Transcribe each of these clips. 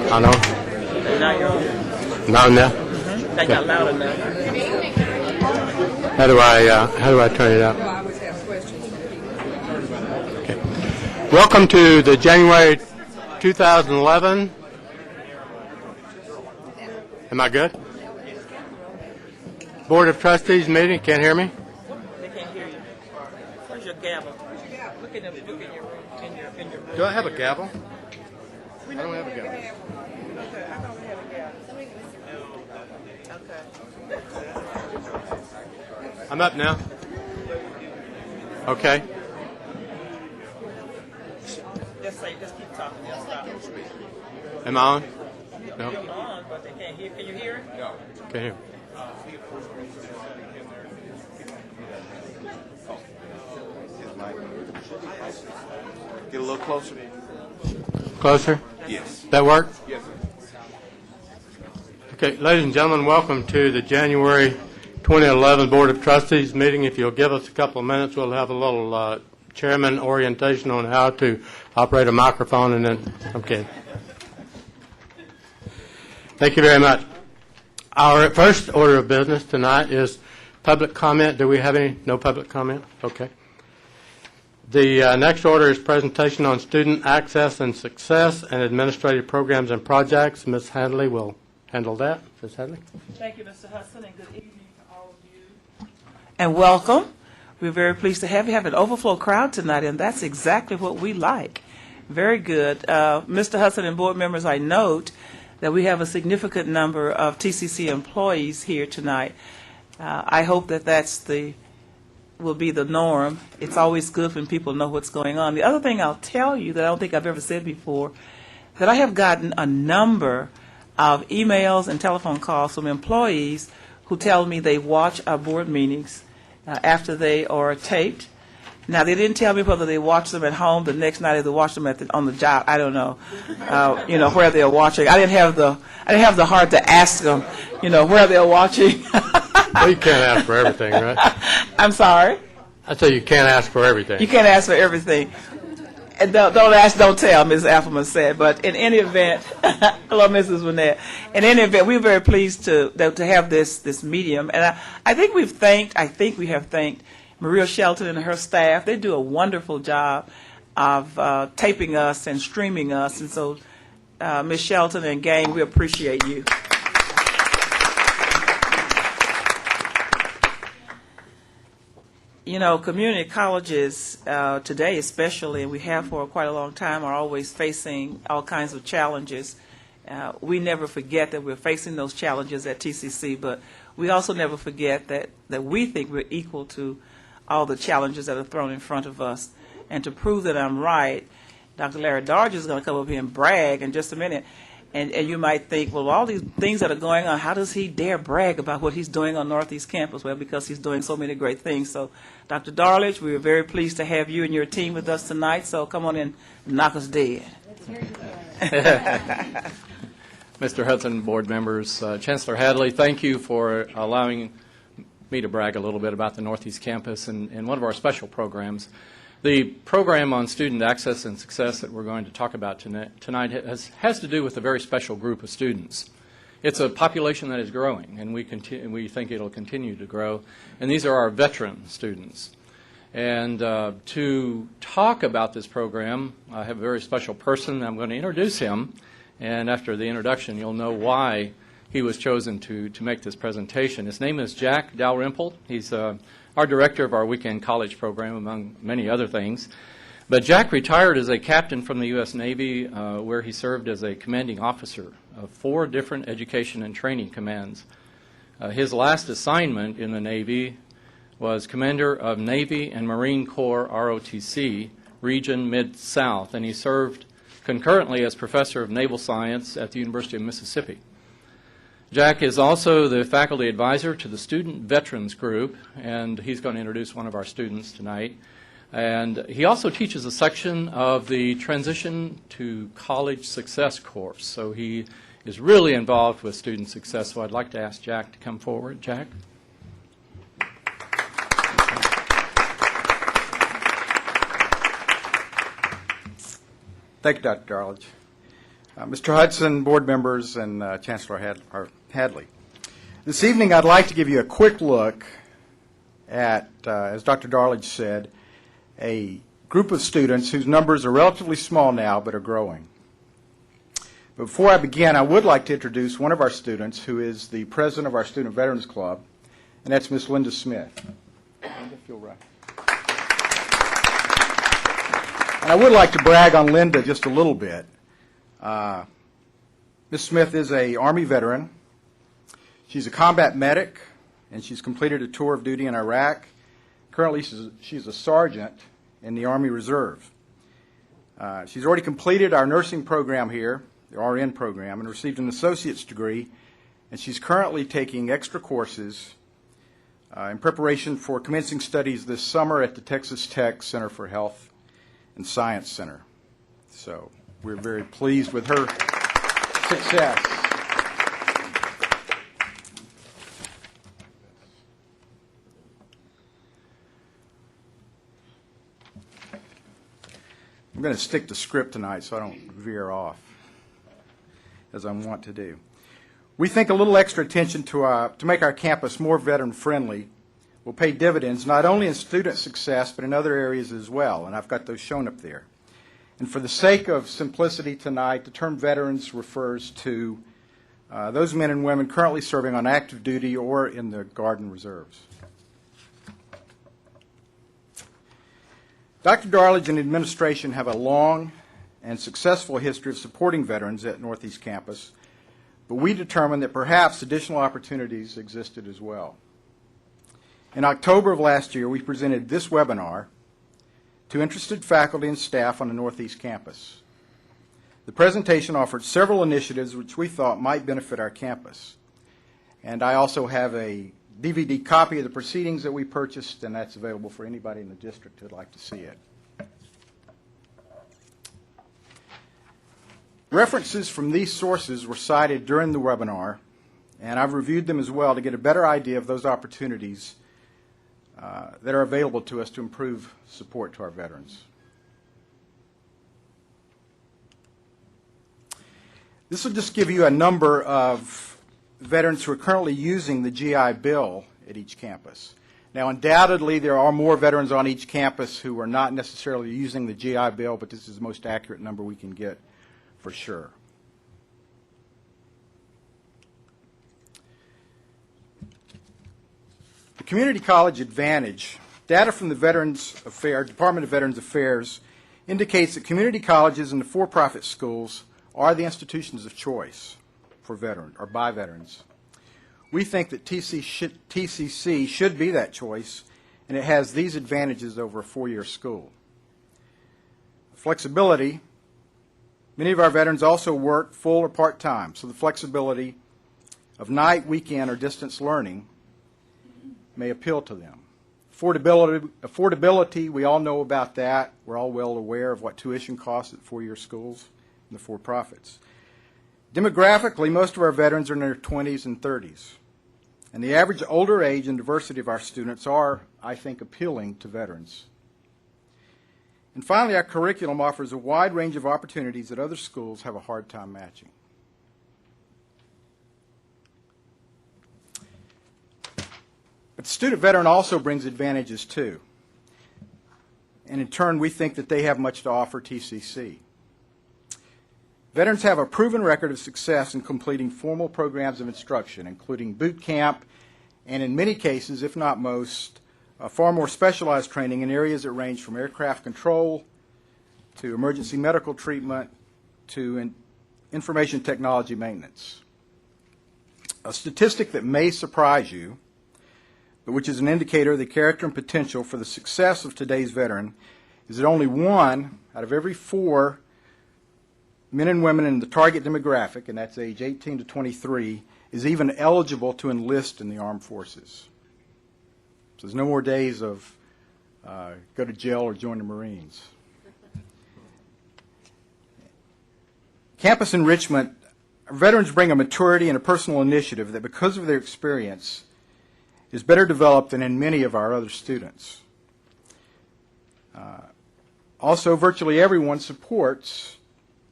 I know. Now, now. That got loud enough. How do I turn it up? Okay. Welcome to the January 2011. Am I good? Board of Trustees meeting. Can't hear me? They can't hear you. Where's your gavel? Look in your room. In your room. Do I have a gavel? I don't have a gavel. Okay, I don't have a gavel. Okay. I'm up now. Okay. Just keep talking. They'll stop. Am I on? No. You're on, but they can't hear. Can you hear it? No. Can't hear. Get a little closer. Closer? Yes. That work? Yes, sir. Okay, ladies and gentlemen, welcome to the January 2011 Board of Trustees meeting. If you'll give us a couple of minutes, we'll have a little chairman orientation on how to operate a microphone, and then, okay. Thank you very much. Our first order of business tonight is Public comment, do we have any? No public comment? Okay. The next order is presentation on student access and success and administrative programs and projects. Ms. Hadley will handle that. Ms. Hadley? Thank you, Mr. Hudson, and good evening to all of you. And welcome. We're very pleased to have you. Have an overflow crowd tonight, and that's exactly what we like. Very good. Mr. Hudson and board members, I note that we have a significant number of TCC employees here tonight. I hope that will be the norm. It's always good when people know what's going on. The other thing I'll tell you that I don't think I've ever said before, that I have gotten a number of emails and telephone calls from employees who tell me they watch our board meetings after they are taped. Now, they didn't tell me whether they watched them at home the next night or they watched them on the job. I don't know, where they're watching. I didn't have the heart to ask them, where they're watching. Well, you can't ask for everything, right? I'm sorry? I say you can't ask for everything. You can't ask for everything. And don't ask, don't tell, Ms. Appleman said. But in any event, hello, Mrs. Winnett. In any event, we're very pleased to have this medium. And I think we have thanked Maria Shelton and her staff. They do a wonderful job of taping us and streaming us. And so, Ms. Shelton and gang, we appreciate you. Community colleges today especially, and we have for quite a long time, are always facing all kinds of challenges. We never forget that we're facing those challenges at TCC, but we also never forget that we think we're equal to all the challenges that are thrown in front of us. And to prove that I'm right, Dr. Larry Darge is going to come up here and brag in just a minute. And you might think, well, all these things that are going on, how does he dare brag about what he's doing on Northeast Campus? Well, because he's doing so many great things. So, Dr. Darledge, we are very pleased to have you and your team with us tonight. So come on in and knock us dead. Mr. Hudson, board members, Chancellor Hadley, thank you for allowing me to brag a little bit about the Northeast Campus and one of our special programs. The program on student access and success that we're going to talk about tonight has to do with a very special group of students. It's a population that is growing, and we think it'll continue to grow. And these are our veteran students. And to talk about this program, I have a very special person. I'm going to introduce him, and after the introduction, you'll know why he was chosen to make this presentation. His name is Jack Dalrymple. He's our director of our weekend college program, among many other things. But Jack retired as a captain from the U.S. Navy, where he served as a commanding officer of 4 different education and training commands. His last assignment in the Navy was Commander of Navy and Marine Corps ROTC, Region Mid-South, and he served concurrently as Professor of Naval Science at the University of Mississippi. Jack is also the faculty advisor to the Student Veterans Group, and he's going to introduce one of our students tonight. And he also teaches a section of the Transition to College Success course. So he is really involved with student success. So I'd like to ask Jack to come forward. Jack? Thank you, Dr. Darledge. Mr. Hudson, board members, and Chancellor Hadley. This evening, I'd like to give you a quick look at, as Dr. Darledge said, a group of students whose numbers are relatively small now but are growing. But before I begin, I would like to introduce one of our students who is the president of our Student Veterans Club, and that's Miss Linda Smith. Linda, if you'll rise. And I would like to brag on Linda just a little bit. Ms. Smith is an Army veteran. She's a combat medic, and she's completed a tour of duty in Iraq. Currently, she's a sergeant in the Army Reserve. She's already completed our nursing program here, the RN program, and received an associate's degree, and she's currently taking extra courses in preparation for commencing studies this summer at the Texas Tech Center for Health and Science Center. So we're very pleased with her success. I'm going to stick to script tonight so I don't veer off, as I want to do. We think a little extra attention to make our campus more veteran-friendly will pay dividends not only in student success but in other areas as well, and I've got those shown up there. And for the sake of simplicity tonight, the term veterans refers to those men and women currently serving on active duty or in the Guard and Reserves. Dr. Darledge and administration have a long and successful history of supporting veterans at Northeast Campus, but we determined that perhaps additional opportunities existed as well. In October of last year, we presented this webinar to interested faculty and staff on the Northeast Campus. The presentation offered several initiatives which we thought might benefit our campus. And I also have a DVD copy of the proceedings that we purchased, and that's available for anybody in the district who would like to see it. References from these sources were cited during the webinar, and I've reviewed them as well to get a better idea of those opportunities that are available to us to improve support to our veterans. This will just give you a number of veterans who are currently using the GI Bill at each campus. Now, undoubtedly, there are more veterans on each campus who are not necessarily using the GI Bill, but this is the most accurate number we can get for sure. The Community College Advantage, data from the Department of Veterans Affairs indicates that community colleges and the for-profit schools are the institutions of choice for veterans or by veterans. We think that TCC should be that choice, and it has these advantages over a four-year school. Flexibility. Many of our veterans also work full or part-time, so the flexibility of night, weekend, or distance learning may appeal to them. Affordability, we all know about that. We're all well aware of what tuition costs at four-year schools and the for-profits. Demographically, most of our veterans are in their 20s and 30s. And the average older age and diversity of our students are, I think, appealing to veterans. And finally, our curriculum offers a wide range of opportunities that other schools have a hard time matching. But the student veteran also brings advantages too. And in turn, we think that they have much to offer TCC. Veterans have a proven record of success in completing formal programs of instruction, including boot camp, and in many cases, if not most, far more specialized training in areas that range from aircraft control to emergency medical treatment to information technology maintenance. A statistic that may surprise you, but which is an indicator of the character and potential for the success of today's veteran, is that only 1 out of every 4 men and women in the target demographic, and that's age 18 to 23, is even eligible to enlist in the armed forces. So there's no more days of go to jail or join the Marines. Campus enrichment, veterans bring a maturity and a personal initiative that, because of their experience, is better developed than in many of our other students. Also, virtually everyone supports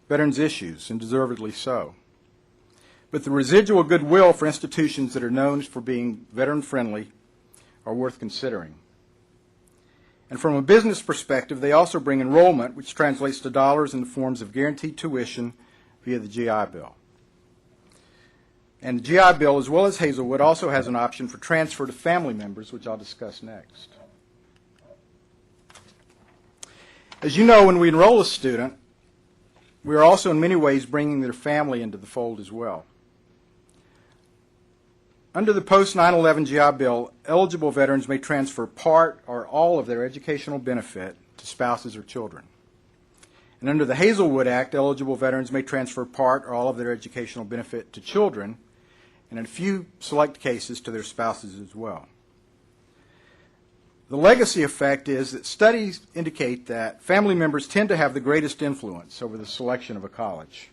veterans' issues, and deservedly so. But the residual goodwill for institutions that are known for being veteran-friendly are worth considering. And from a business perspective, they also bring enrollment, which translates to dollars in the forms of guaranteed tuition via the GI Bill. And the GI Bill, as well as Hazelwood, also has an option for transfer to family members, which I'll discuss next. As you know, when we enroll a student, we are also in many ways bringing their family into the fold as well. Under the post-9/11 GI Bill, eligible veterans may transfer part or all of their educational benefit to spouses or children. And under the Hazelwood Act, eligible veterans may transfer part or all of their educational benefit to children, and in a few select cases to their spouses as well. The legacy effect is that studies indicate that family members tend to have the greatest influence over the selection of a college.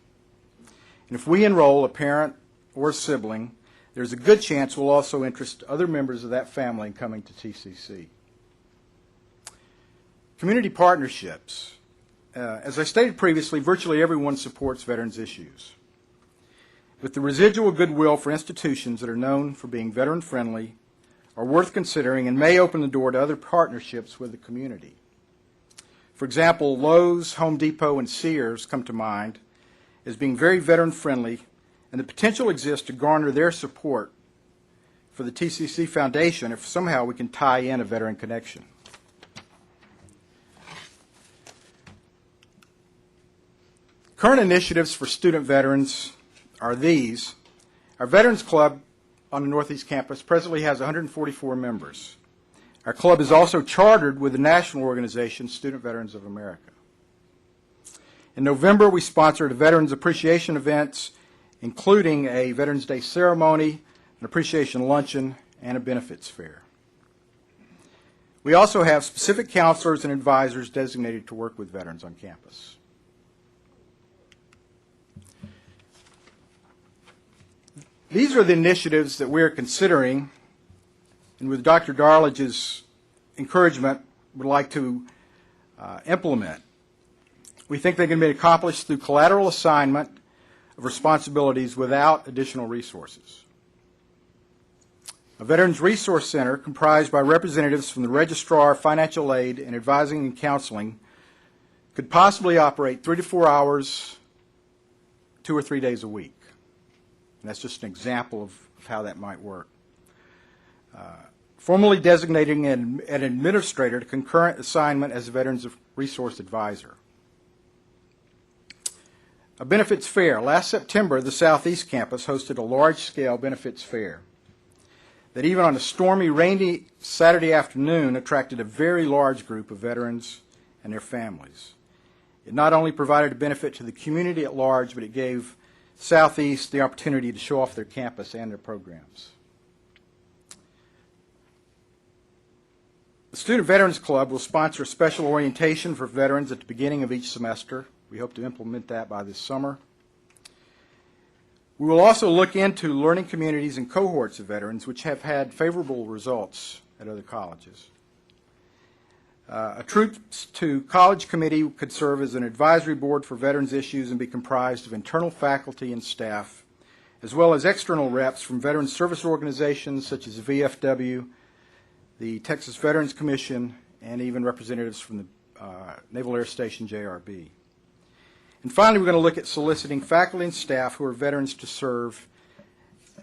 And if we enroll a parent or sibling, there's a good chance we'll also interest other members of that family in coming to TCC. Community partnerships. As I stated previously, virtually everyone supports veterans' issues. With the residual goodwill for institutions that are known for being veteran-friendly, are worth considering and may open the door to other partnerships with the community. For example, Lowe's, Home Depot, and Sears come to mind as being very veteran-friendly, and the potential exists to garner their support for the TCC Foundation if somehow we can tie in a veteran connection. Current initiatives for student veterans are these. Our Veterans Club on the Northeast Campus presently has 144 members. Our club is also chartered with the national organization, Student Veterans of America. In November, we sponsored a Veterans Appreciation events, including a Veterans Day ceremony, an appreciation luncheon, and a benefits fair. We also have specific counselors and advisors designated to work with veterans on campus. These are the initiatives that we are considering, and with Dr. Darledge's encouragement, would like to implement. We think they can be accomplished through collateral assignment of responsibilities without additional resources. A Veterans Resource Center comprised by representatives from the Registrar, Financial Aid, and Advising and Counseling could possibly operate 3 to 4 hours, 2 or 3 days a week. And that's just an example of how that might work. Formally designating an administrator to concurrent assignment as a Veterans Resource Advisor. A benefits fair. Last September, the Southeast Campus hosted a large-scale benefits fair that even on a stormy, rainy Saturday afternoon attracted a very large group of veterans and their families. It not only provided a benefit to the community at large, but it gave Southeast the opportunity to show off their campus and their programs. The Student Veterans Club will sponsor a special orientation for veterans at the beginning of each semester. We hope to implement that by this summer. We will also look into learning communities and cohorts of veterans which have had favorable results at other colleges. A Troops to College Committee could serve as an advisory board for veterans issues and be comprised of internal faculty and staff, as well as external reps from veteran service organizations such as VFW, the Texas Veterans Commission, and even representatives from the Naval Air Station JRB. And finally, we're going to look at soliciting faculty and staff who are veterans to serve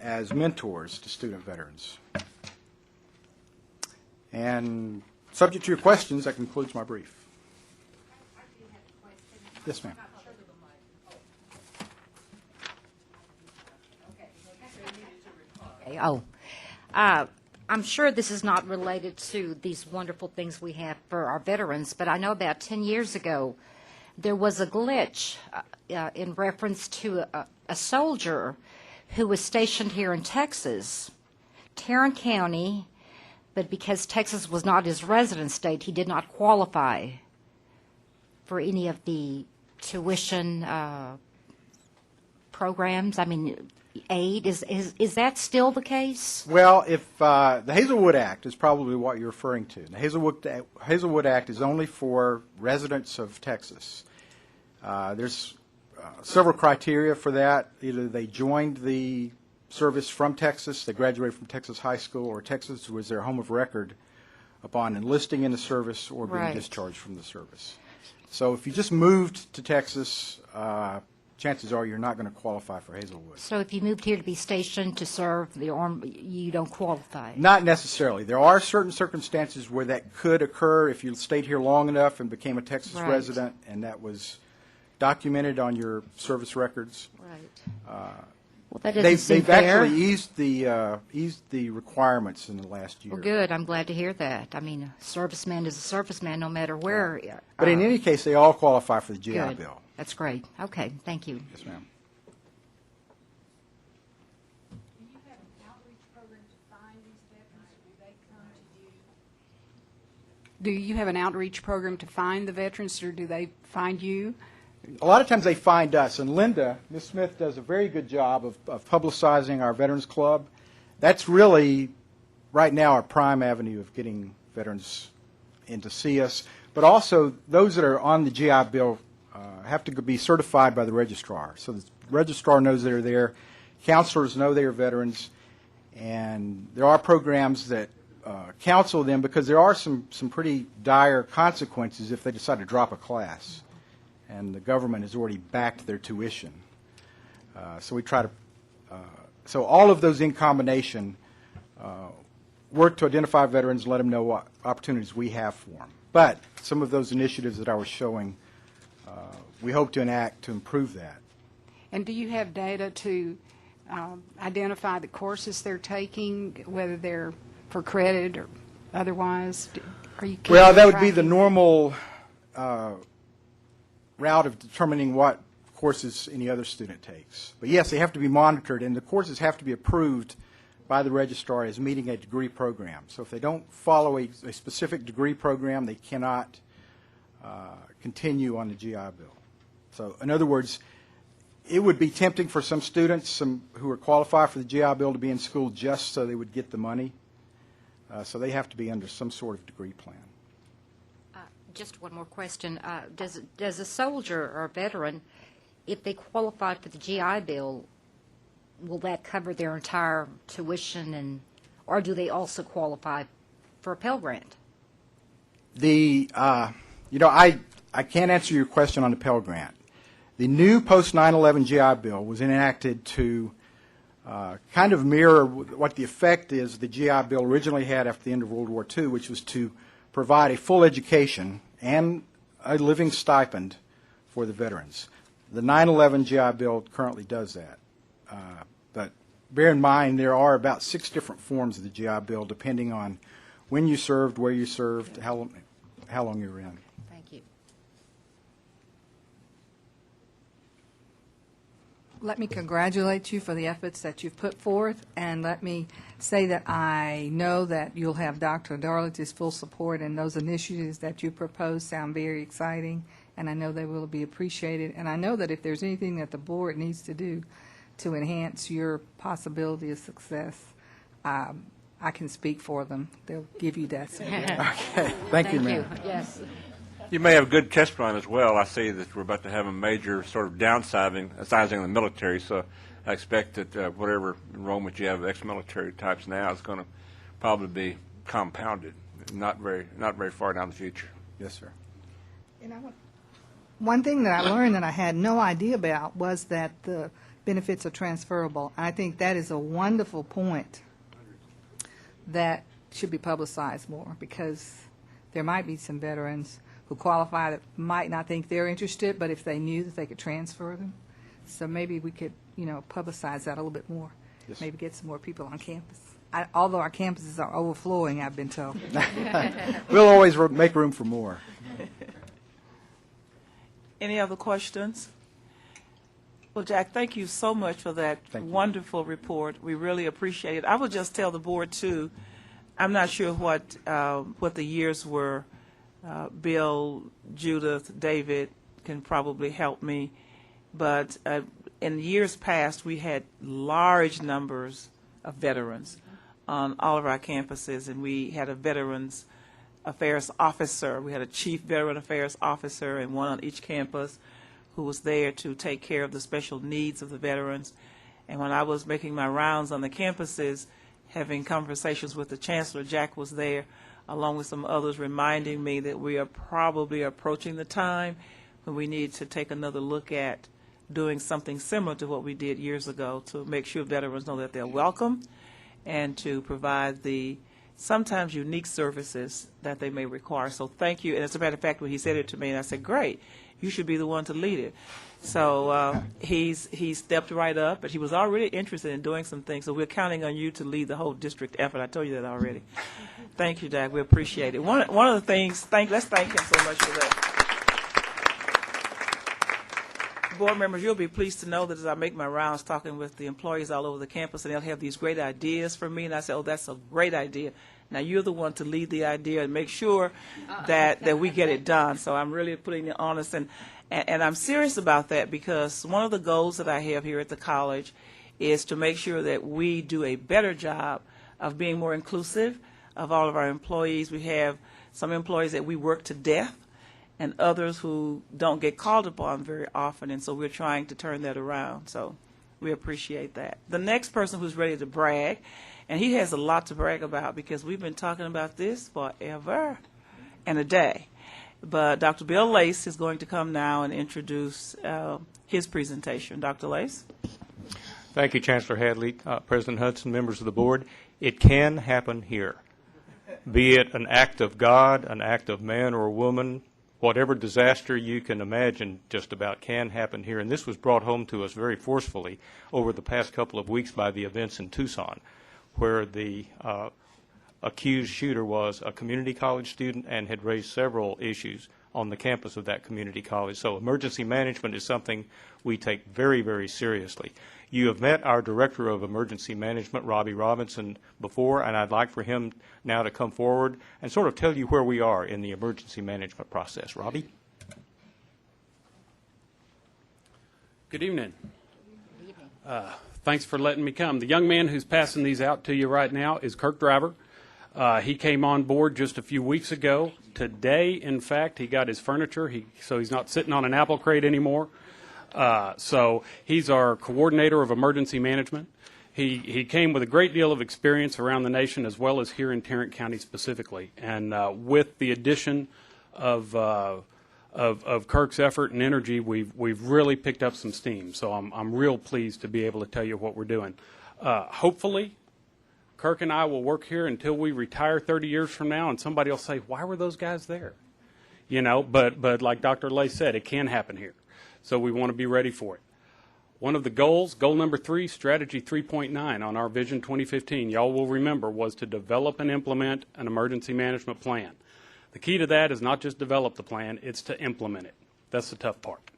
as mentors to student veterans. And subject to your questions, that concludes my brief. Yes, ma'am. I'm sure this is not related to these wonderful things we have for our veterans, but I know about 10 years ago there was a glitch in reference to a soldier who was stationed here in Texas, Tarrant County, but because Texas was not his residence state, he did not qualify for any of the tuition programs. I mean, aid. Is that still the case? Well, if the Hazelwood Act is probably what you're referring to. The Hazelwood Act is only for residents of Texas. There's several criteria for that. Either they joined the service from Texas, they graduated from Texas high school, or Texas was their home of record upon enlisting in the service or being discharged from the service. So if you just moved to Texas, chances are you're not going to qualify for Hazelwood. So if you moved here to be stationed to serve the Army, you don't qualify? Not necessarily. There are certain circumstances where that could occur if you stayed here long enough and became a Texas resident, and that was documented on your service records. Right. Well, that doesn't seem they've fair. actually eased the requirements in the last year. Well, good. I'm glad to hear that. I mean, a serviceman is a serviceman no matter where. But in any case, they all qualify for the GI good. Bill. That's great. Okay, thank you. Yes, ma'am. Do you have an outreach program to find these veterans, or do they come to you? Do you have an outreach program to find the veterans, or do they find you? A lot of times they find us, and Linda, Ms. Smith, does a very good job of publicizing our Veterans Club. That's really, right now, our prime avenue of getting veterans in to see us. But also, those that are on the GI Bill have to be certified by the registrar. So the registrar knows they're there. Counselors know they are veterans. And there are programs that counsel them, because there are some pretty dire consequences if they decide to drop a class, and the government has already backed their tuition. So we try to, so all of those in combination work to identify veterans and let them know what opportunities we have for them. But some of those initiatives that I was showing, we hope to enact to improve that. And do you have data to identify the courses they're taking, whether they're for credit or otherwise? Are you keeping Well, that would be the track? normal route of determining what courses any other student takes. But yes, they have to be monitored, and the courses have to be approved by the registrar as meeting a degree program. So if they don't follow a specific degree program, they cannot continue on the GI Bill. So in other words, it would be tempting for some students who are qualified for the GI Bill to be in school just so they would get the money. So they have to be under some sort of degree plan. Just one more question. Does a soldier or a veteran, if they qualify for the GI Bill, will that cover their entire tuition, or do they also qualify for a Pell Grant? I can't answer your question on the Pell Grant. The new post 9/11 GI Bill was enacted to kind of mirror what the effect is the GI Bill originally had after the end of World War II, which was to provide a full education and a living stipend for the veterans. The 9/11 GI Bill currently does that. But bear in mind, there are about 6 different forms of the GI Bill, depending on when you served, where you served, how long you were in. Thank you. Let me congratulate you for the efforts that you've put forth, and let me say that I know that you'll have Dr. Darlington's full support, and those initiatives that you propose sound very exciting, and I know they will be appreciated. And I know that if there's anything that the board needs to do to enhance your possibility of success, I can speak for them. They'll give you that support. Okay. Thank you, ma'am. Yes. You may have a good test run as well. I see that we're about to have a major sort of downsizing of the military, so I expect that whatever enrollment you have of ex-military types now is going to probably be compounded, not very far down the future. Yes, sir. One thing that I learned that I had no idea about was that the benefits are transferable. I think that is a wonderful point that should be publicized more, because there might be some veterans who qualify that might not think they're interested, but if they knew that they could transfer them. So maybe we could, publicize that a little bit more. Yes. Maybe get some more people on campus. Although our campuses are overflowing, I've been told. We'll always make room for more. Any other questions? Well, Jack, thank you so much for that wonderful report. We really appreciate it. I would just tell the board, too, I'm not sure what the years were. Bill, Judith, David can probably help me. But in years past, we had large numbers of veterans on all of our campuses, and we had a Veterans Affairs officer. We had a chief Veteran Affairs officer and one on each campus who was there to take care of the special needs of the veterans. And when I was making my rounds on the campuses, having conversations with the Chancellor, Jack was there, along with some others, reminding me that we are probably approaching the time when we need to take another look at doing something similar to what we did years ago to make sure veterans know that they're welcome and to provide the sometimes unique services that they may require. So thank you. And as a matter of fact, when he said it to me, and I said, great, you should be the one to lead it. So he stepped right up, but he was already interested in doing some things. So we're counting on you to lead the whole district effort. I told you that already. Thank you, Jack. We appreciate it. One of the things, let's thank him so much for that. Board members, you'll be pleased to know that as I make my rounds talking with the employees all over the campus, and they'll have these great ideas for me, and I say, oh, that's a great idea. Now, you're the one to lead the idea and make sure that we get it done. So I'm really putting the onus, and I'm serious about that, because one of the goals that I have here at the college is to make sure that we do a better job of being more inclusive of all of our employees. We have some employees that we work to death and others who don't get called upon very often, and so we're trying to turn that around. So We appreciate that. The next person who's ready to brag, and he has a lot to brag about because we've been talking about this forever and a day. But Dr. Bill Lace is going to come now and introduce his presentation. Dr. Lace? Thank you, Chancellor Hadley, President Hudson, members of the board. It can happen here. Be it an act of God, an act of man or woman, whatever disaster you can imagine just about can happen here. And this was brought home to us very forcefully over the past couple of weeks by the events in Tucson, where the accused shooter was a community college student and had raised several issues on the campus of that community college. So emergency management is something we take very, very seriously. You have met our Director of Emergency Management, Robbie Robinson, before, and I'd like for him now to come forward and sort of tell you where we are in the emergency management process. Robbie? Good evening. Thanks for letting me come. The young man who's passing these out to you right now is Kirk Driver. He came on board just a few weeks ago. Today, in fact, he got his furniture, so he's not sitting on an apple crate anymore. So he's our coordinator of emergency management. He came with a great deal of experience around the nation as well as here in Tarrant County specifically. And with the addition of Kirk's effort and energy, we've really picked up some steam. So I'm real pleased to be able to tell you what we're doing. Hopefully, Kirk and I will work here until we retire 30 years from now, and somebody will say, why were those guys there? You know, but like Dr. Lay said, it can happen here. So we want to be ready for it. One of the goals, goal number 3, strategy 3.9 on our Vision 2015, y'all will remember, was to develop and implement an emergency management plan. The key to that is not just develop the plan, it's to implement it. That's the tough part.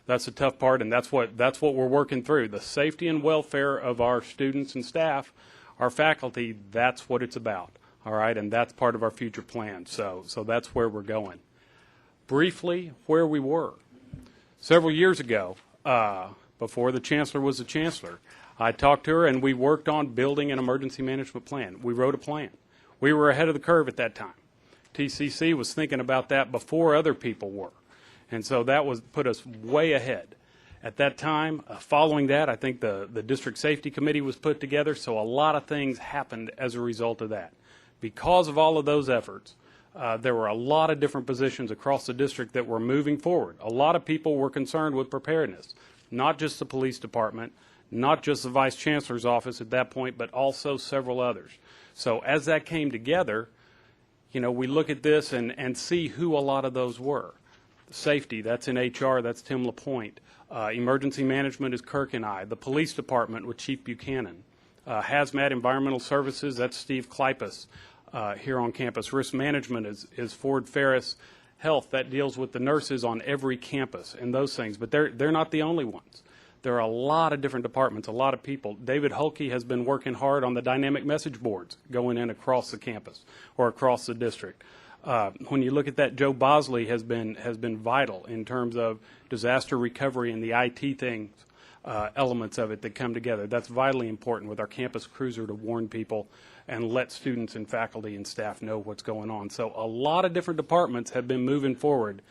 That's the tough part, and that's what we're working through. The safety and welfare of our students and staff, our faculty, that's what it's about, all right, and that's part of our future plan. So that's where we're going. Briefly, where we were. Several years ago, before the Chancellor was the Chancellor, I talked to her and we worked on building an emergency management plan. We wrote a plan. We were ahead of the curve at that time. TCC was thinking about that before other people were. And so that put us way ahead. At that time, following that, I think the District Safety Committee was put together, so a lot of things happened as a result of that. Because of all of those efforts, there were a lot of different positions across the district that were moving forward. A lot of people were concerned with preparedness, not just the police department, not just the Vice Chancellor's office at that point, but also several others. So as that came together, you know, we look at this and see who a lot of those were. Safety, that's in HR, that's Tim LaPointe. Emergency management is Kirk and I. The police department with Chief Buchanan. Hazmat Environmental Services, that's Steve Kleypas here on campus. Risk management is Ford Ferris. Health, that deals with the nurses on every campus and those things. But they're not the only ones. There are a lot of different departments, a lot of people. David Hulke has been working hard on the dynamic message boards going in across the campus or across the district. When you look at that, Joe Bosley has been vital in terms of disaster recovery and the IT things, elements of it that come together. That's vitally important with our campus cruiser to warn people and let students and faculty and staff know what's going on. So a lot of different departments have been moving forward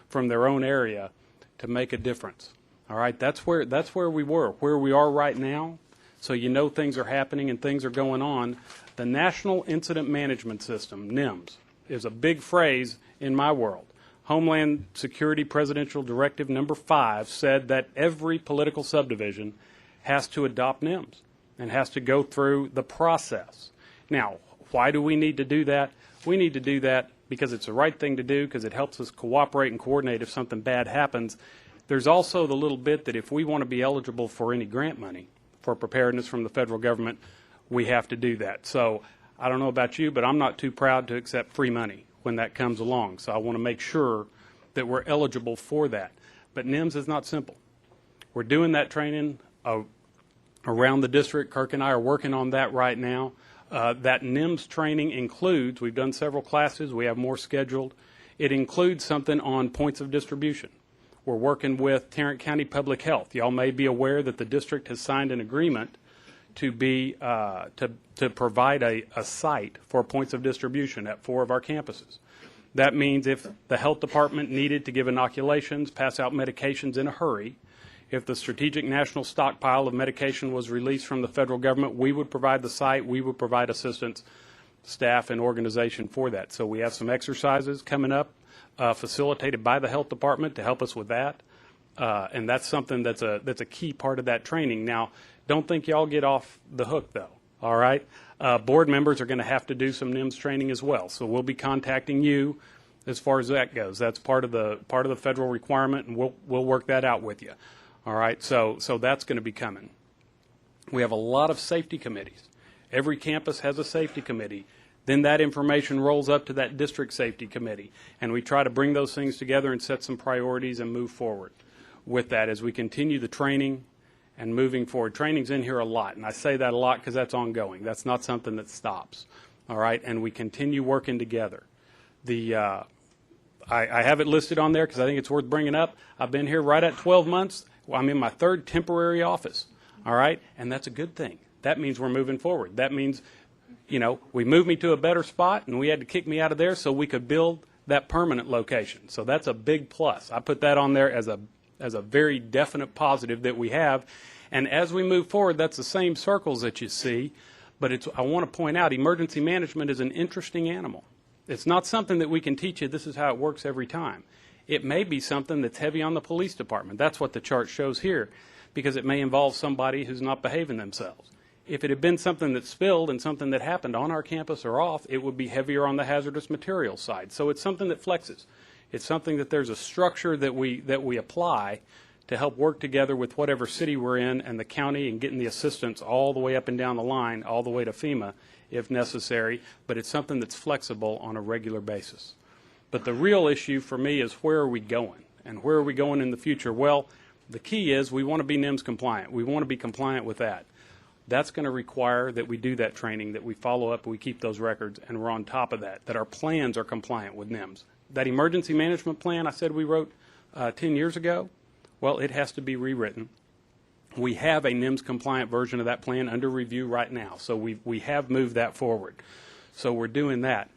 from their own area to make a difference. All right, that's where we were. Where we are right now, so you know things are happening and things are going on. The National Incident Management System, NIMS, is a big phrase in my world. Homeland Security Presidential Directive number 5 said that every political subdivision has to adopt NIMS and has to go through the process. Now, why do we need to do that? We need to do that because it's the right thing to do, because it helps us cooperate and coordinate if something bad happens. There's also the little bit that if we want to be eligible for any grant money for preparedness from the federal government, we have to do that. So I don't know about you, but I'm not too proud to accept free money when that comes along. So I want to make sure that we're eligible for that. But NIMS is not simple. We're doing that training around the district. Kirk and I are working on that right now. That NIMS training includes, we've done several classes, we have more scheduled. It includes something on points of distribution. We're working with Tarrant County Public Health. Y'all may be aware that the district has signed an agreement to provide a site for points of distribution at 4 of our campuses. That means if the health department needed to give inoculations, pass out medications in a hurry, If the strategic national stockpile of medication was released from the federal government, we would provide the site, we would provide assistance, staff, and organization for that. So we have some exercises coming up facilitated by the health department to help us with that. And that's something that's a key part of that training. Now, don't think y'all get off the hook, though, all right? Board members are going to have to do some NIMS training as well. So we'll be contacting you as far as that goes. That's part of the federal requirement, and we'll work that out with you. All right, so that's going to be coming. We have a lot of safety committees. Every campus has a safety committee. Then that information rolls up to that district safety committee, and we try to bring those things together and set some priorities and move forward with that as we continue the training and moving forward. Training's in here a lot, and I say that a lot because that's ongoing. That's not something that stops. All right, and we continue working together. I have it listed on there because I think it's worth bringing up. I've been here right at 12 months. I'm in my third temporary office, all right? And that's a good thing. That means we're moving forward. That means, we moved me to a better spot, and we had to kick me out of there so we could build that permanent location. So that's a big plus. I put that on there as a very definite positive that we have. And as we move forward, that's the same circles that you see. But I want to point out, emergency management is an interesting animal. It's not something that we can teach you, this is how it works every time. It may be something that's heavy on the police department. That's what the chart shows here, because it may involve somebody who's not behaving themselves. If it had been something that spilled and something that happened on our campus or off, it would be heavier on the hazardous materials side. So it's something that flexes. It's something that there's a structure that we apply to help work together with whatever city we're in and the county and getting the assistance all the way up and down the line, all the way to FEMA if necessary, but it's something that's flexible on a regular basis. But the real issue for me is where are we going and where are we going in the future? Well, the key is we want to be NIMS compliant. We want to be compliant with that. That's going to require that we do that training, that we follow up, we keep those records, and we're on top of that our plans are compliant with NIMS. That emergency management plan I said we wrote 10 years ago, well, it has to be rewritten. We have a NIMS compliant version of that plan under review right now, so we have moved that forward. So we're doing that.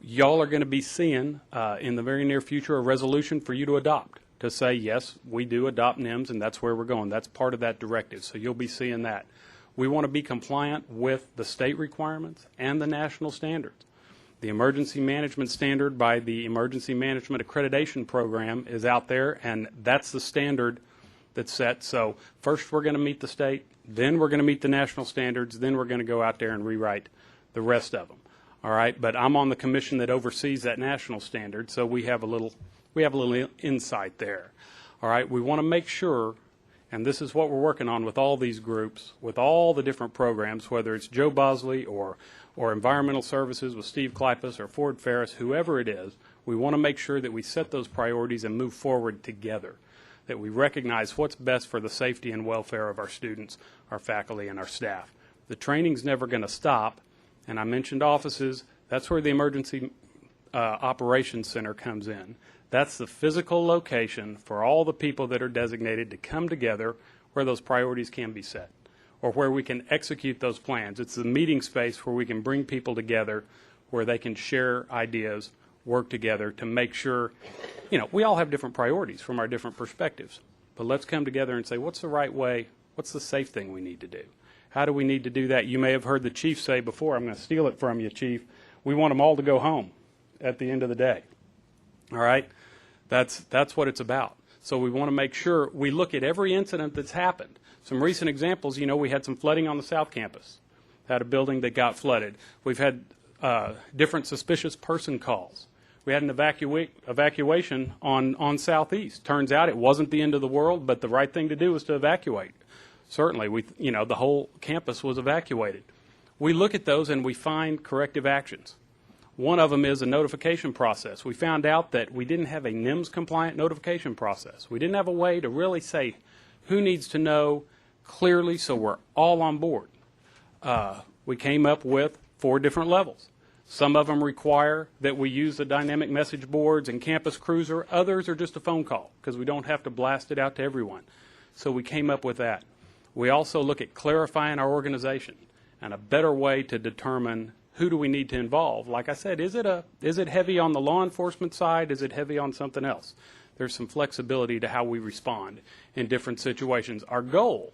Y'all are going to be seeing in the very near future a resolution for you to adopt, to say, yes, we do adopt NIMS, and that's where we're going. That's part of that directive, so you'll be seeing that. We want to be compliant with the state requirements and the national standards. The emergency management standard by the Emergency Management Accreditation Program is out there, and that's the standard that's set. So first we're going to meet the state, then we're going to meet the national standards, then we're going to go out there and rewrite the rest of them. All right, but I'm on the commission that oversees that national standard, so we have a little insight there. All right, we want to make sure, and this is what we're working on with all these groups, with all the different programs, whether it's Joe Bosley or Environmental Services with Steve Kleypas or Ford Ferris, whoever it is, we want to make sure that we set those priorities and move forward together, that we recognize what's best for the safety and welfare of our students, our faculty, and our staff. The training's never going to stop, and I mentioned offices. That's where the Emergency Operations Center comes in. That's the physical location for all the people that are designated to come together where those priorities can be set or where we can execute those plans. It's the meeting space where we can bring people together, where they can share ideas, work together to make sure, we all have different priorities from our different perspectives. But let's come together and say, what's the right way? What's the safe thing we need to do? How do we need to do that? You may have heard the chief say before, I'm going to steal it from you, Chief, we want them all to go home at the end of the day. All right? That's what it's about. So we want to make sure we look at every incident that's happened. Some recent examples, we had some flooding on the South Campus. Had a building that got flooded. We've had different suspicious person calls. We had an evacuation on Southeast. Turns out it wasn't the end of the world, but the right thing to do was to evacuate. Certainly, the whole campus was evacuated. We look at those and we find corrective actions. One of them is a notification process. We found out that we didn't have a NIMS compliant notification process. We didn't have a way to really say who needs to know clearly so we're all on board. We came up with 4 different levels. Some of them require that we use the dynamic message boards and Campus Cruiser. Others are just a phone call because we don't have to blast it out to everyone. So we came up with that. We also look at clarifying our organization and a better way to determine who do we need to involve. Like I said, is it heavy on the law enforcement side? Is it heavy on something else? there's some flexibility to how we respond in different situations. Our goal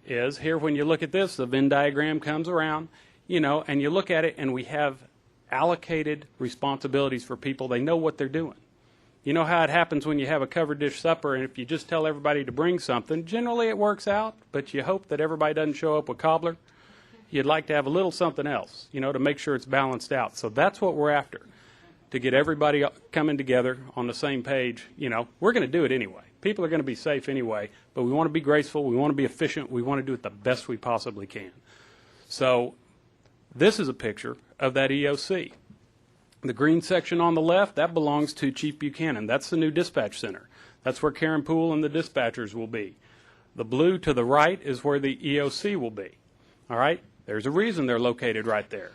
is here, when you look at this, the Venn diagram comes around, and you look at it, and we have allocated responsibilities for people. They know what they're doing. You know how it happens when you have a covered dish supper, and if you just tell everybody to bring something, generally it works out, but you hope that everybody doesn't show up with cobbler. You'd like to have a little something else, to make sure it's balanced out. So that's what we're after, to get everybody coming together on the same page. We're going to do it anyway. People are going to be safe anyway, but we want to be graceful, we want to be efficient, we want to do it the best we possibly can. So this is a picture of that EOC. The green section on the left, that belongs to Chief Buchanan. That's the new dispatch center. That's where Karen Poole and the dispatchers will be. The blue to the right is where the EOC will be. All right? There's a reason they're located right there.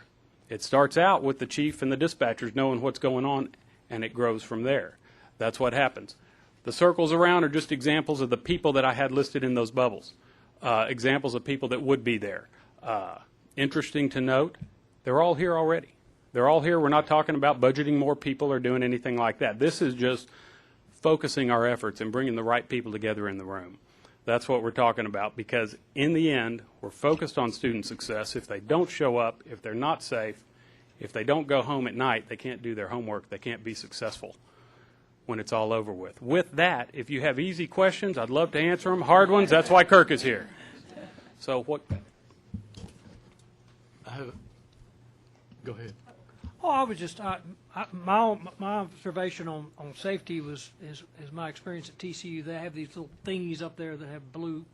It starts out with the chief and the dispatchers knowing what's going on, and it grows from there. That's what happens. The circles around are just examples of the people that I had listed in those bubbles, examples of people that would be there. Interesting to note, they're all here already. They're all here. We're not talking about budgeting more people or doing anything like that. This is just focusing our efforts and bringing the right people together in the room. That's what we're talking about, because in the end, we're focused on student success. If they don't show up, if they're not safe, if they don't go home at night, they can't do their homework, they can't be successful when it's all over with. With that, if you have easy questions, I'd love to answer them. Hard ones, that's why Kirk is here. So what? Go ahead. Oh, I was just, my observation on safety is my experience at TCU. They have these little thingies up there that have blue,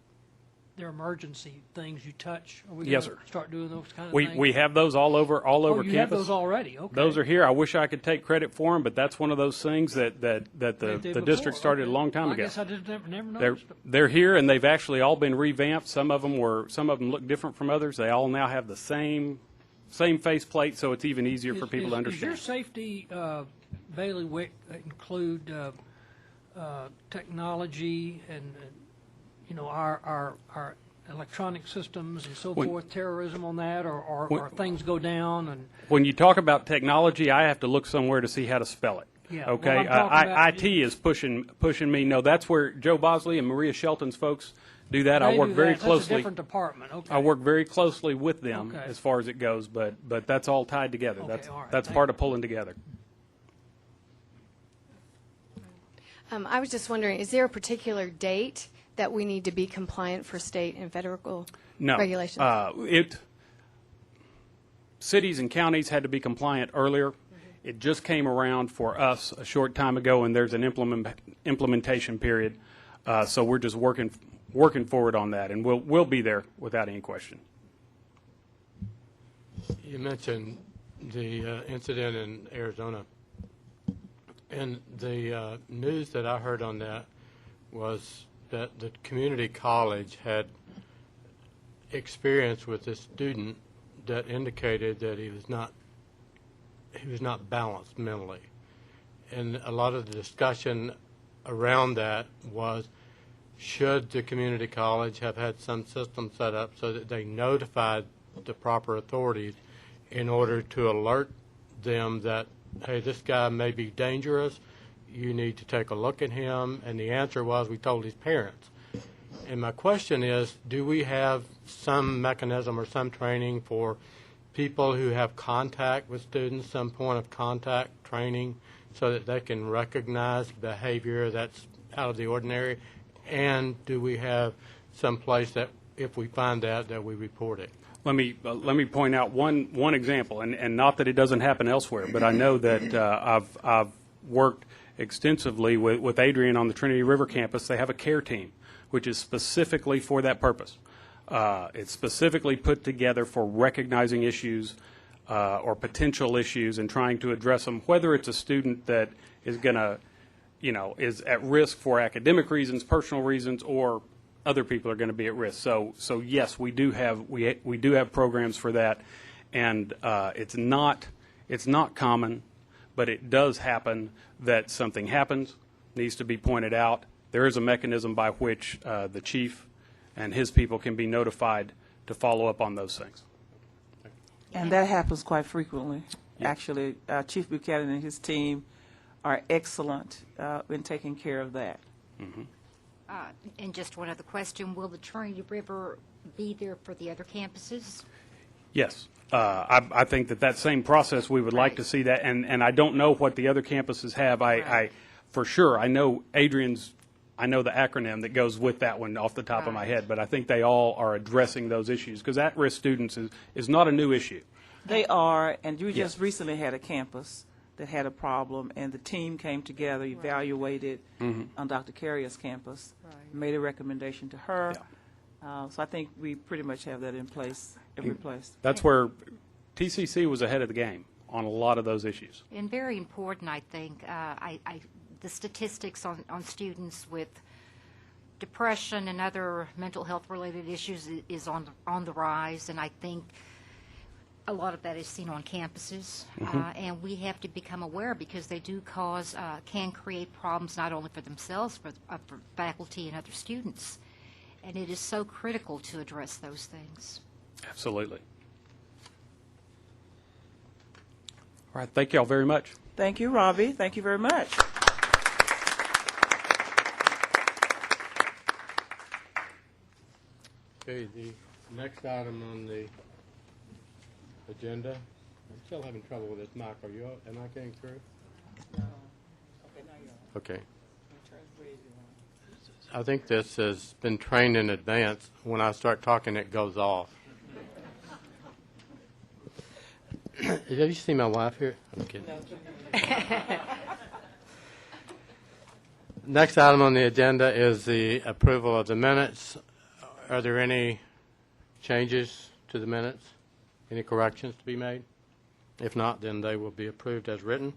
they're emergency things you touch. Are we Yes, gonna sir. start doing those kind of We things? we have those all over Oh, campus. you have those already, okay. Those are here. I wish I could take credit for them, but that's one of those things that They the did the before, district started okay. a long time I ago. guess I just never They're noticed them. they're here, and they've actually all been revamped. Some of them look different from others. They all now have the same faceplate, so it's even easier for people to Does your understand. safety bailiwick include technology and our electronic systems and so forth, terrorism on that, or things go down and When you talk about technology, I have to look somewhere to see how to spell it. Yeah, Okay. well, I'm talking about- IT is pushing me. No, that's where Joe Bosley and Maria Shelton's folks do that. I they work do very that. closely. That's a different department. Okay. I work very closely with them Okay. as far as it goes, but that's all tied together. Okay, all right. That's Thank part you. of pulling together. I was just wondering, is there a particular date that we need to be compliant for state and federal No. regulations? Cities and counties had to be compliant earlier. It just came around for us a short time ago, and there's an implementation period. So we're just working forward on that, and we'll be there without any question. You mentioned the incident in Arizona. And the news that I heard on that was that the community college had experience with a student that indicated that he was not balanced mentally. And a lot of the discussion around that was, should the community college have had some system set up so that they notified the proper authorities in order to alert them that, hey, this guy may be dangerous, you need to take a look at him? And the answer was, we told his parents. And my question is, do we have some mechanism or some training for people who have contact with students, some point of contact training, so that they can recognize behavior that's out of the ordinary? And do we have some place that, if we find that we report it? Let me point out one example, and not that it doesn't happen elsewhere, but I know that I've worked extensively with Adrian on the Trinity River campus. They have a care team, which is specifically for that purpose. It's specifically put together for recognizing issues or potential issues and trying to address them, whether it's a student that is going to, is at risk for academic reasons, personal reasons, or other people are going to be at risk. So yes, we do have programs for that, and it's not common, but it does happen that something happens, needs to be pointed out. There is a mechanism by which the chief and his people can be notified to follow up on those things. And that happens quite frequently. Actually, Chief Buchanan and his team are excellent in taking care of that. And just one other question, will the Trinity River be there for the other campuses? Yes. I think that same process, we would like to see that, and I don't know what the other campuses have. For sure, I know I know the acronym that goes with that one off the top of my head, but I think they all are addressing those issues, because at-risk students is not a new issue. They are, and you just recently had a campus that had a problem, and the team came together, evaluated on Dr. Carrier's campus, made a recommendation to her. So I think we pretty much have that in place, every place. That's where TCC was ahead of the game on a lot of those issues. And very important, I think, the statistics on students with depression and other mental health-related issues is on the rise, and I think a lot of that is seen on campuses, and we have to become aware, because they do can create problems not only for themselves, but for faculty and other students, and it is so critical to address those things. Absolutely. All right, thank you all very much. Thank you, Robbie. Thank you very much. Okay, the next item on the agenda, I'm still having trouble with this mic. Am I getting through? No. Okay. I think this has been trained in advance. When I start talking, it goes off. Have you seen my wife here? I'm kidding. Next item on the agenda is the approval of the minutes. Are there any changes to the minutes? Any corrections to be made? If not, then they will be approved as written.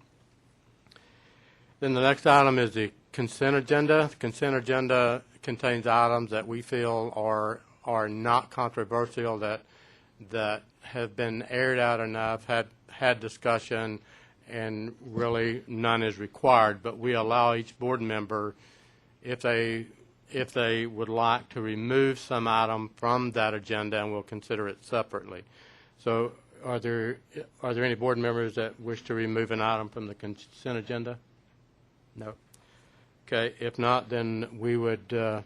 Then the next item is the consent agenda. The consent agenda contains items that we feel are not controversial, that have been aired out enough, had discussion, and really none is required. But we allow each board member, if they would like, to remove some item from that agenda, and we'll consider it separately. So are there any board members that wish to remove an item from the consent agenda? No. Okay, if not, then we would, do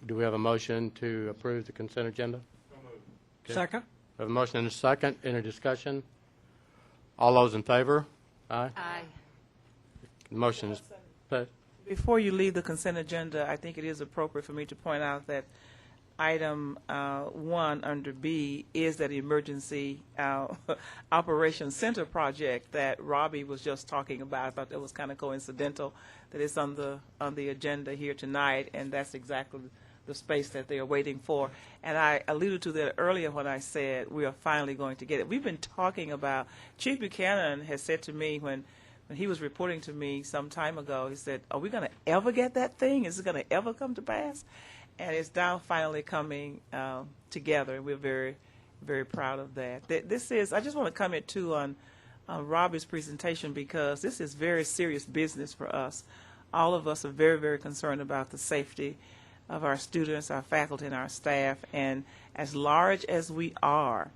we have a motion to approve the consent agenda? Okay. Second? We have a motion and a second. Any discussion? All those in favor? Aye. Aye. The motion is passed. Before you leave the consent agenda, I think it is appropriate for me to point out that item 1 under B is that emergency operations center project that Robbie was just talking about. I thought that was kind of coincidental that it's on the agenda here tonight, and that's exactly the space that they are waiting for. And I alluded to that earlier when I said we are finally going to get it. We've been talking about, Chief Buchanan has said to me when he was reporting to me some time ago, he said, are we going to ever get that thing? Is it going to ever come to pass? And it's now finally coming together, and we're very, very proud of that. This is, I just want to comment too on Robbie's presentation, because this is very serious business for us. All of us are very, very concerned about the safety of our students, our faculty, and our staff. And as large as we are,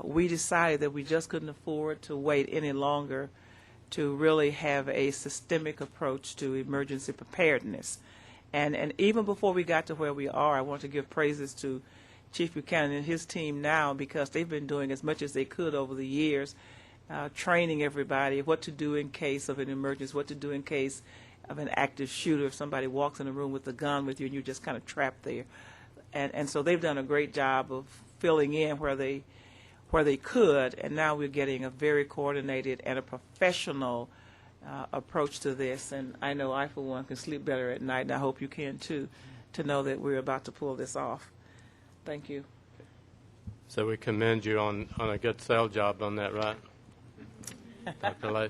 we decided that we just couldn't afford to wait any longer to really have a systemic approach to emergency preparedness. And even before we got to where we are, I want to give praises to Chief Buchanan and his team now, because they've been doing as much as they could over the years, training everybody what to do in case of an emergency, what to do in case of an active shooter, if somebody walks in a room with a gun with you and you're just kind of trapped there. And so they've done a great job of filling in where they could, and now we're getting a very coordinated and a professional approach to this. And I know I, for one, can sleep better at night, and I hope you can too, to know that we're about to pull this off. Thank you. So we commend you on a good sales job on that, right? Dr. Lay.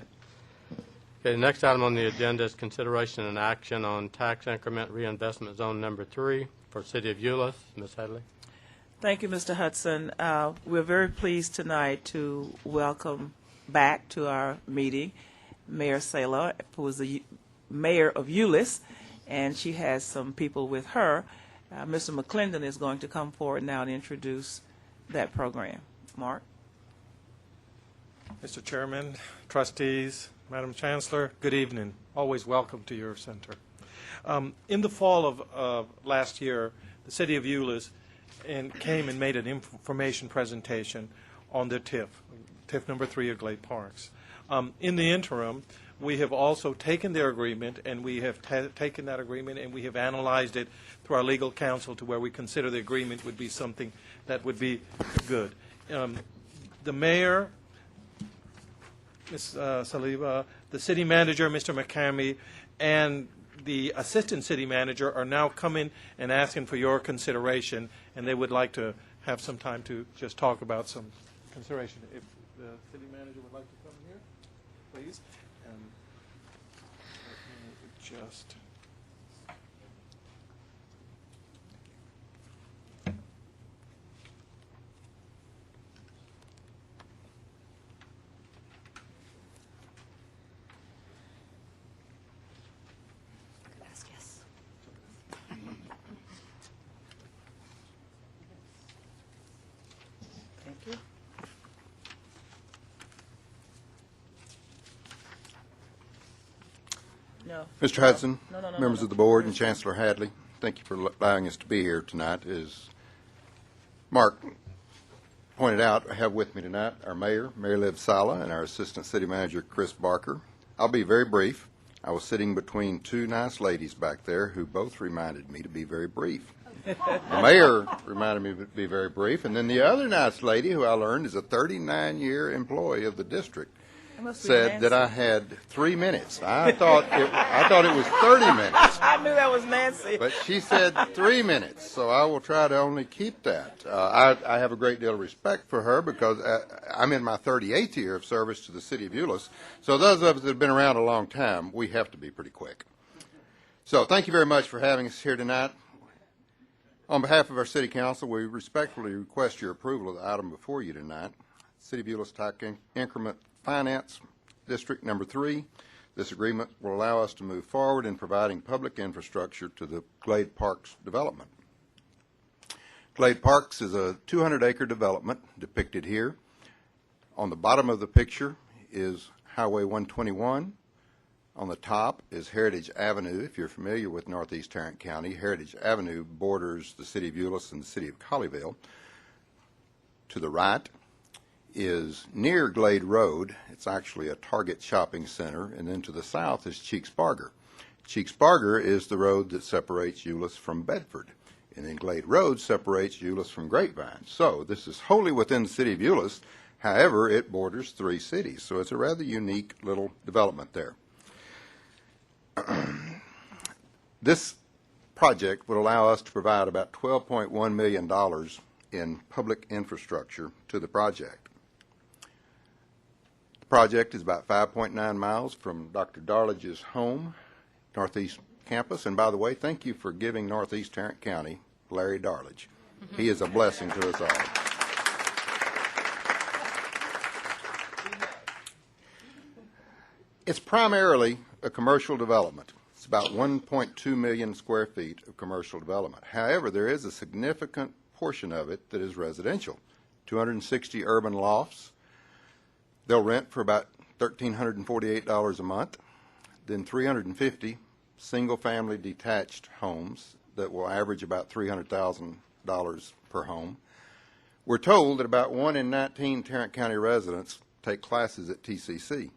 Okay, the next item on the agenda is consideration and action on tax increment reinvestment zone number 3 for City of Euless. Ms. Hadley. Thank you, Mr. Hudson. We're very pleased tonight to welcome back to our meeting Mayor Saylor, who is the mayor of Euless, and she has some people with her. Mr. McClendon is going to come forward now and introduce that program. Mark? Mr. Chairman, trustees, Madam Chancellor, good evening. Always welcome to your center. In the fall of last year, the City of Euless came and made an information presentation on the TIF number 3 of Glade Parks. In the interim, we have also taken their agreement, and we have taken that agreement and we have analyzed it through our legal counsel to where we consider the agreement would be something that would be good. The mayor, Ms. Saliba, the city manager, Mr. McCamey, and the assistant city manager are now coming and asking for your consideration, and they would like to have some time to just talk about some consideration. If the city manager would like to come here, please. And let me just... Thank you. No. Mr. Hudson, No. members of the board, and Chancellor Hadley, thank you for allowing us to be here tonight. As Mark pointed out, I have with me tonight our mayor, Mary Liv Sala, and our assistant city manager, Chris Barker. I'll be very brief. I was sitting between two nice ladies back there who both reminded me to be very brief. The mayor reminded me to be very brief, and then the other nice lady, who I learned is a 39-year employee of the district, said that I had 3 minutes. I thought it was 30 minutes. I knew that was Nancy. But she said 3 minutes, so I will try to only keep that. I have a great deal of respect for her because I'm in my 38th year of service to the city of Euless. So those of us that have been around a long time, we have to be pretty quick. So thank you very much for having us here tonight. On behalf of our city council, we respectfully request your approval of the item before you tonight. City of Euless Tax Increment Finance District number 3. This agreement will allow us to move forward in providing public infrastructure to the Glade Parks development. Glade Parks is a 200-acre development depicted here. On the bottom of the picture is Highway 121. On the top is Heritage Avenue. If you're familiar with Northeast Tarrant County, Heritage Avenue borders the city of Euless and the city of Colleyville. To the right is near Glade Road. It's actually a Target shopping center, and then to the south is Cheeks-Barger. Cheeks-Barger is the road that separates Euless from Bedford, and then Glade Road separates Euless from Grapevine. So this is wholly within the city of Euless. However, it borders 3 cities, so it's a rather unique little development there. This project would allow us to provide about $12.1 million in public infrastructure to the project. The project is about 5.9 miles from Dr. Darlidge's home, Northeast Campus. And by the way, thank you for giving Northeast Tarrant County Larry Darlidge. He is a blessing to us all. It's primarily a commercial development. It's about 1.2 million square feet of commercial development. However, there is a significant portion of it that is residential. 260 urban lofts. They'll rent for about $1,348 a month. Then 350 single-family detached homes that will average about $300,000 per home. We're told that about 1 in 19 Tarrant County residents take classes at TCC.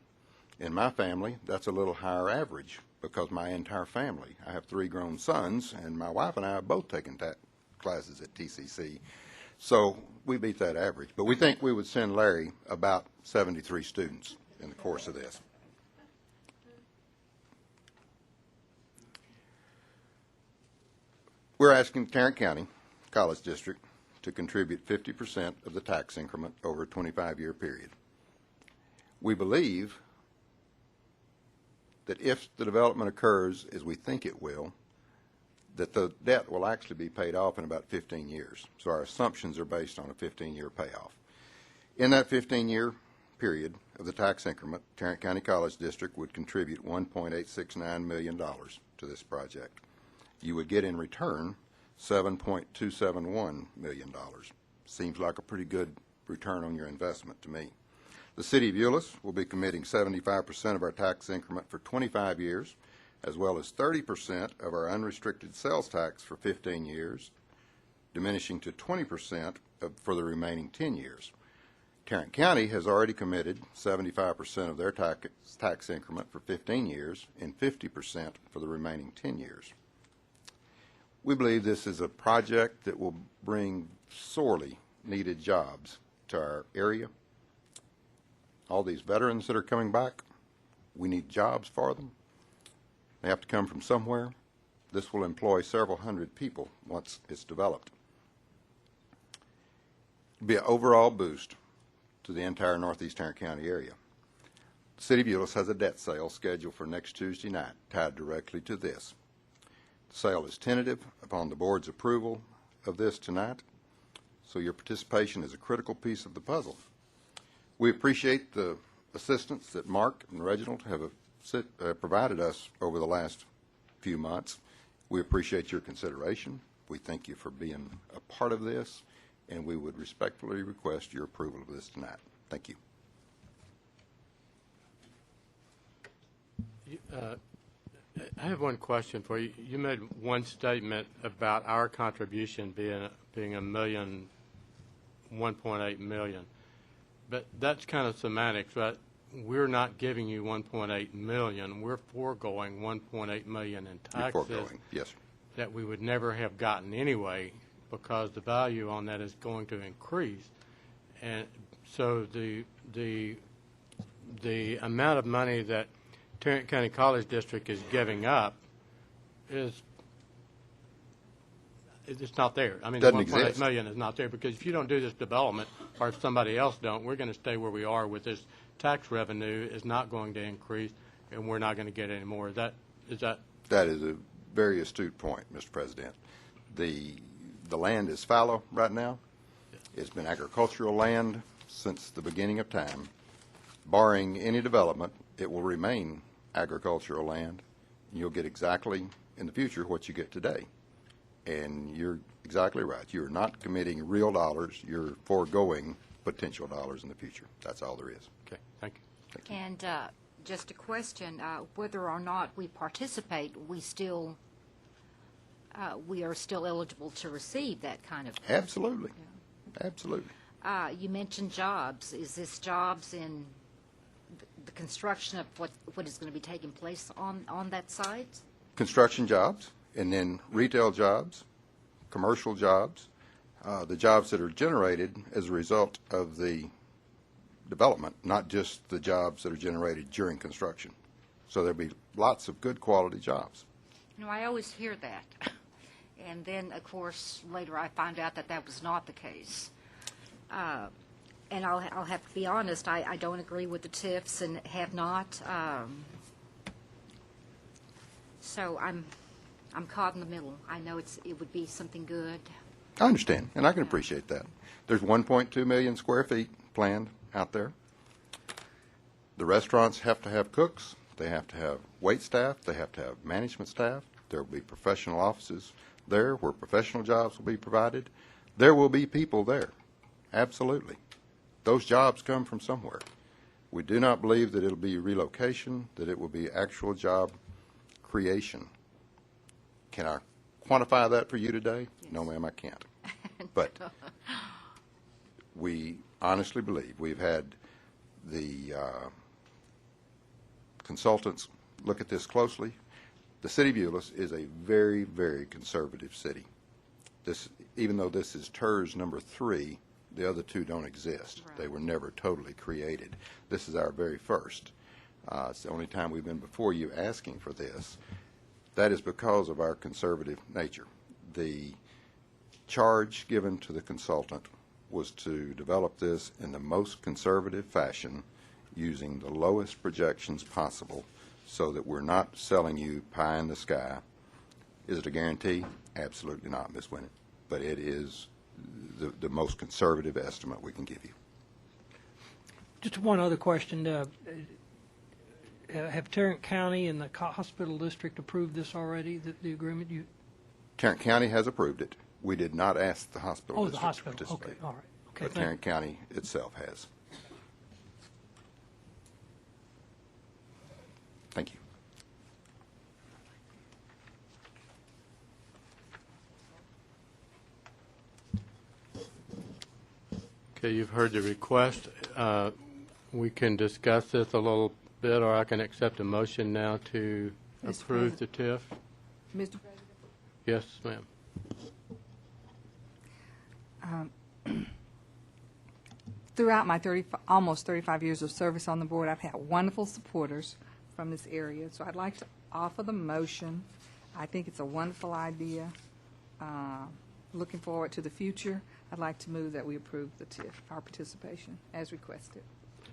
In my family, that's a little higher average because my entire family, I have 3 grown sons, and my wife and I have both taken classes at TCC. So we beat that average. But we think we would send Larry about 73 students in the course of this. We're asking Tarrant County College District to contribute 50% of the tax increment over a 25-year period. We believe that if the development occurs as we think it will, that the debt will actually be paid off in about 15 years. So our assumptions are based on a 15-year payoff. In that 15-year period of the tax increment, Tarrant County College District would contribute $1.869 million to this project. You would get in return $7.271 million. Seems like a pretty good return on your investment to me. The City of Euless will be committing 75% of our tax increment for 25 years, as well as 30% of our unrestricted sales tax for 15 years, diminishing to 20% for the remaining 10 years. Tarrant County has already committed 75% of their tax increment for 15 years and 50% for the remaining 10 years. We believe this is a project that will bring sorely needed jobs to our area. All these veterans that are coming back, we need jobs for them. They have to come from somewhere. This will employ several hundred people once it's developed. It'll be an overall boost to the entire northeast Tarrant County area. The City of Euless has a debt sale scheduled for next Tuesday night tied directly to this. The sale is tentative upon the board's approval of this tonight, so your participation is a critical piece of the puzzle. We appreciate the assistance that Mark and Reginald have provided us over the last few months. We appreciate your consideration. We thank you for being a part of this, and we would respectfully request your approval of this tonight. Thank you. I have one question for you. You made one statement about our contribution being $1.8 million, but that's kind of semantics, right? We're not giving you $1.8 million. We're foregoing $1.8 million in taxes. Yes, sir. That we would never have gotten anyway, because the value on that is going to increase, and so the amount of money that Tarrant County College District is giving up it's not there. I mean, the $1.8 million is not there, because if you don't do this development, or if somebody else don't, we're going to stay where we are with this. Tax revenue is not going to increase, and we're not going to get any more. Is that? That is a very astute point, Mr. President. The land is fallow right now. It's been agricultural land since the beginning of time. Barring any development, it will remain agricultural land. You'll get exactly in the future what you get today. And you're exactly right. You're not committing real dollars. You're foregoing potential dollars in the future. That's all there is. Okay, thank you. Thank you. And just a question, whether or not we participate, we are still eligible to receive that kind of. Absolutely. Yeah. Absolutely. You mentioned jobs. Is this jobs in the construction of what is going to be taking place on that site? Construction jobs, and then retail jobs, commercial jobs, the jobs that are generated as a result of the development, not just the jobs that are generated during construction. So there'll be lots of good quality jobs. You know, I always hear that. And then, of course, later I find out that that was not the case. And I'll have to be honest, I don't agree with the TIFs and have not. So I'm caught in the middle. I know it would be something good. I understand, and I can appreciate that. There's 1.2 million square feet planned out there. The restaurants have to have cooks. They have to have wait staff. They have to have management staff. There will be professional offices there where professional jobs will be provided. There will be people there. Absolutely. Those jobs come from somewhere. We do not believe that it'll be relocation, that it will be actual job creation. Can I quantify that for you today? Yes. No, ma'am, I can't. But we honestly believe we've had the consultants look at this closely. The City of Euless is a very, very conservative city. Even though this is TERS number 3, the other two don't exist. Right. They were never totally created. This is our very first. It's the only time we've been before you asking for this. That is because of our conservative nature. The charge given to the consultant was to develop this in the most conservative fashion using the lowest projections possible so that we're not selling you pie in the sky. Is it a guarantee? Absolutely not, Ms. Winnett. But it is the most conservative estimate we can give you. Just one other question. Have Tarrant County and the hospital district approved this already, the agreement? Tarrant County has approved it. We did not ask the hospital district to participate. Okay, all right. Okay, but Tarrant County itself has. Okay, you've heard the request. We can discuss this a little bit, or I can accept a motion now to Mr. approve the TIF. Mr. Yes, ma'am. Throughout my almost 35 years of service on the board, I've had wonderful supporters from this area, so I'd like to offer the motion. I think it's a wonderful idea. Looking forward to the future, I'd like to move that we approve the TIF, our participation, as requested.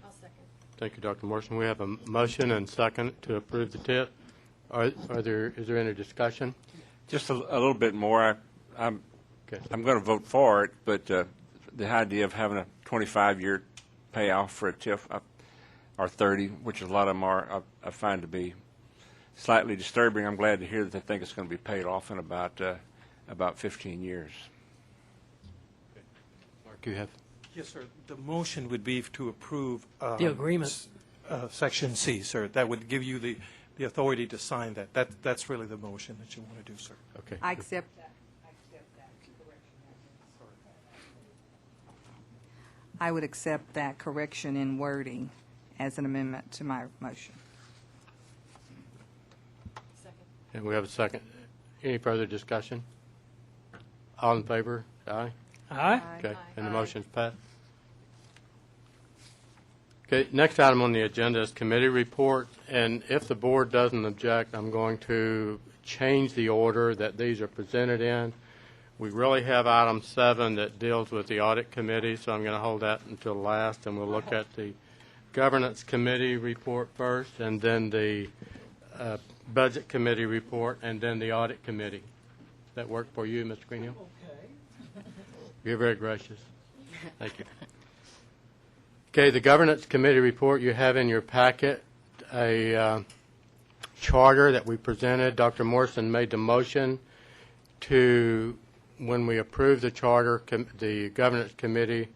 I'll second. Thank you, Dr. Morrison. We have a motion and second to approve the TIF. Is there any discussion? Just a little bit more. I'm Okay. going to vote for it, but the idea of having a 25-year payoff for a TIF, or 30, which a lot of them are, I find to be slightly disturbing. I'm glad to hear that they think it's going to be paid off in about 15 years. Mark, you have? Yes, sir. The motion would be to approve The agreement. Section C, sir. That would give you the authority to sign that. That's really the motion that you want to do, sir. Okay. I accept that. I would accept that correction in wording as an amendment to my motion. Second. And we have a second. Any further discussion? All in favor? Aye? Aye. Okay, and the motion's passed. Okay, next item on the agenda is committee report, and if the board doesn't object, I'm going to change the order that these are presented in. We really have item 7 that deals with the audit committee, so I'm going to hold that until last, and we'll look at the governance committee report first, and then the budget committee report, and then the audit committee. Does that work for you, Mr. Greenhill? Okay. You're very gracious. Thank you. Okay, the governance committee report, you have in your packet a charter that we presented. Dr. Morrison made the motion to, when we approve the charter, the governance committee,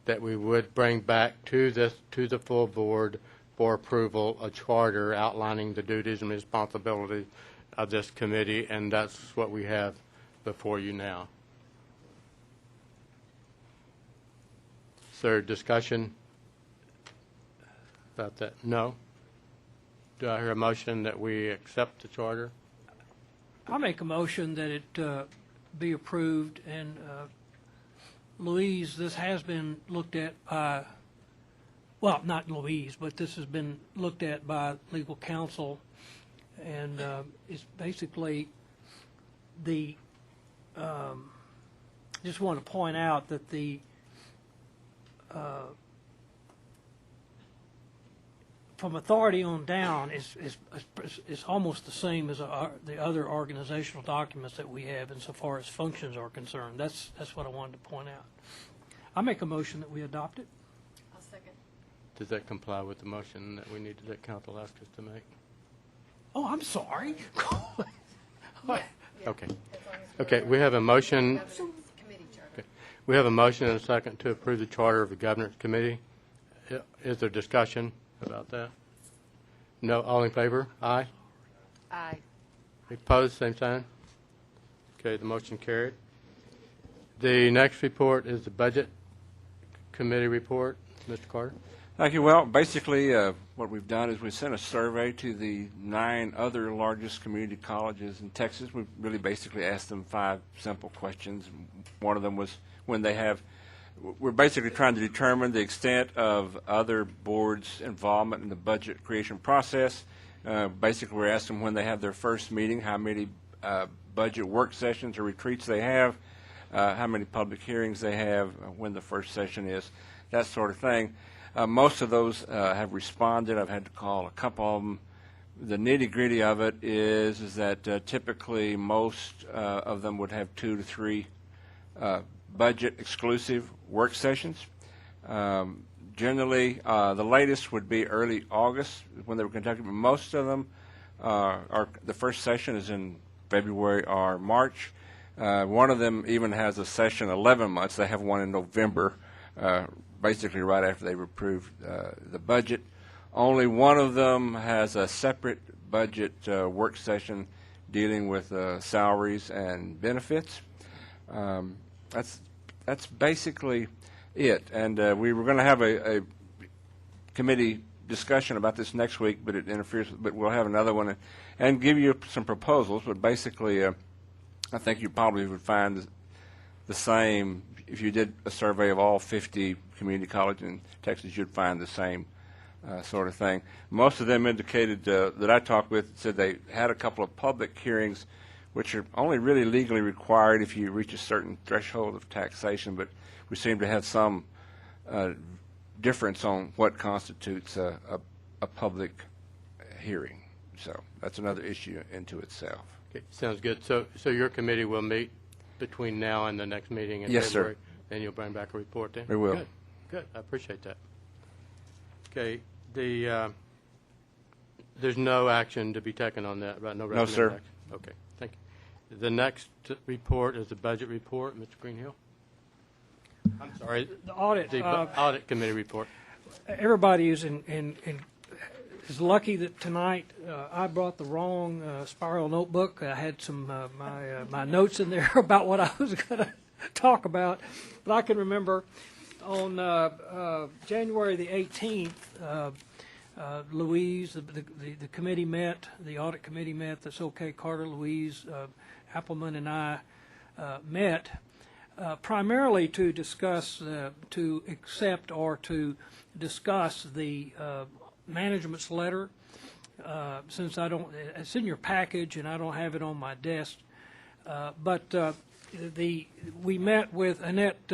that we would bring back to the full board for approval a charter outlining the duties and responsibilities of this committee, and that's what we have before you now. Is there discussion about that? No? Do I hear a motion that we accept the charter? I make a motion that it be approved, and Louise, this has been looked at by, well, not Louise, but this has been looked at by legal counsel, and it's basically the, just want to point out that the from authority on down is almost the same as the other organizational documents that we have insofar as functions are concerned. That's what I wanted to point out. I make a motion that we adopt it. I'll second. Does that comply with the motion that we need to, that council asked us to make? Oh, I'm sorry. Okay. Okay, we have a motion. Committee charter. Okay. We have a motion and a second to approve the charter of the governance committee. Is there discussion about that? No, all in favor? Aye. Aye. Opposed, same sign. Okay, the motion carried. The next report is the budget committee report. Mr. Carter? Thank you. Well, basically, what we've done is we sent a survey to the 9 other largest community colleges in Texas. We really basically asked them 5 simple questions. One of them was when they have, we're basically trying to determine the extent of other boards' involvement in the budget creation process. Basically, we're asking when they have their first meeting, how many budget work sessions or retreats they have, how many public hearings they have, when the first session is, that sort of thing. Most of those have responded. I've had to call a couple of them. The nitty-gritty of it is that typically most of them would have 2 to 3 budget-exclusive work sessions. Generally, the latest would be early August when they were conducted, but most of them the first session is in February or March. One of them even has a session 11 months. They have one in November, basically right after they've approved the budget. Only one of them has a separate budget work session dealing with salaries and benefits. That's basically it. And we were going to have a committee discussion about this next week, but it interferes with, but we'll have another one and give you some proposals. But basically, I think you probably would find the same, if you did a survey of all 50 community colleges in Texas, you'd find the same sort of thing. Most of them indicated that I talked with said they had a couple of public hearings, which are only really legally required if you reach a certain threshold of taxation, but we seem to have some difference on what constitutes a public hearing. So that's another issue into itself. Okay, sounds good. So your committee will meet between now and the next meeting in Yes, February? sir. And you'll bring back a report then? We will. Good, good. I appreciate that. Okay, there's no action to be taken on that, right? No No, sir. recommended action? Okay, thank you. The next report is the budget report. Mr. Greenhill? I'm sorry. The audit. The audit committee report. Everybody is is lucky that tonight I brought the wrong spiral notebook. I had some my notes in there about what I was going to talk about, but I can remember on January the 18th, Louise, the committee met, the audit committee met. That's okay. Carter, Louise, Appleman, and I met. Primarily to discuss, to accept or to discuss the management's letter. Since I don't, it's in your package and I don't have it on my desk. But we met with Annette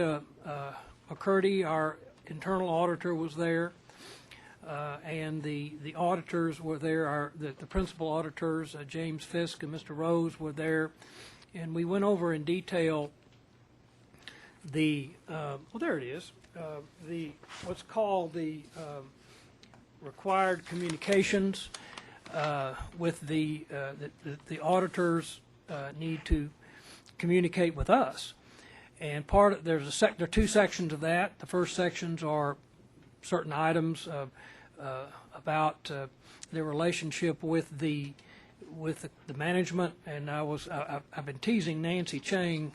McCurdy, our internal auditor was there, and the auditors were there. The principal auditors, James Fisk and Mr. Rose, were there, and we went over in detail well, there it is. What's called the required communications with the auditors need to communicate with us, and there are two sections of that. The first sections are certain items about their relationship with the management, and I've been teasing Nancy Chang.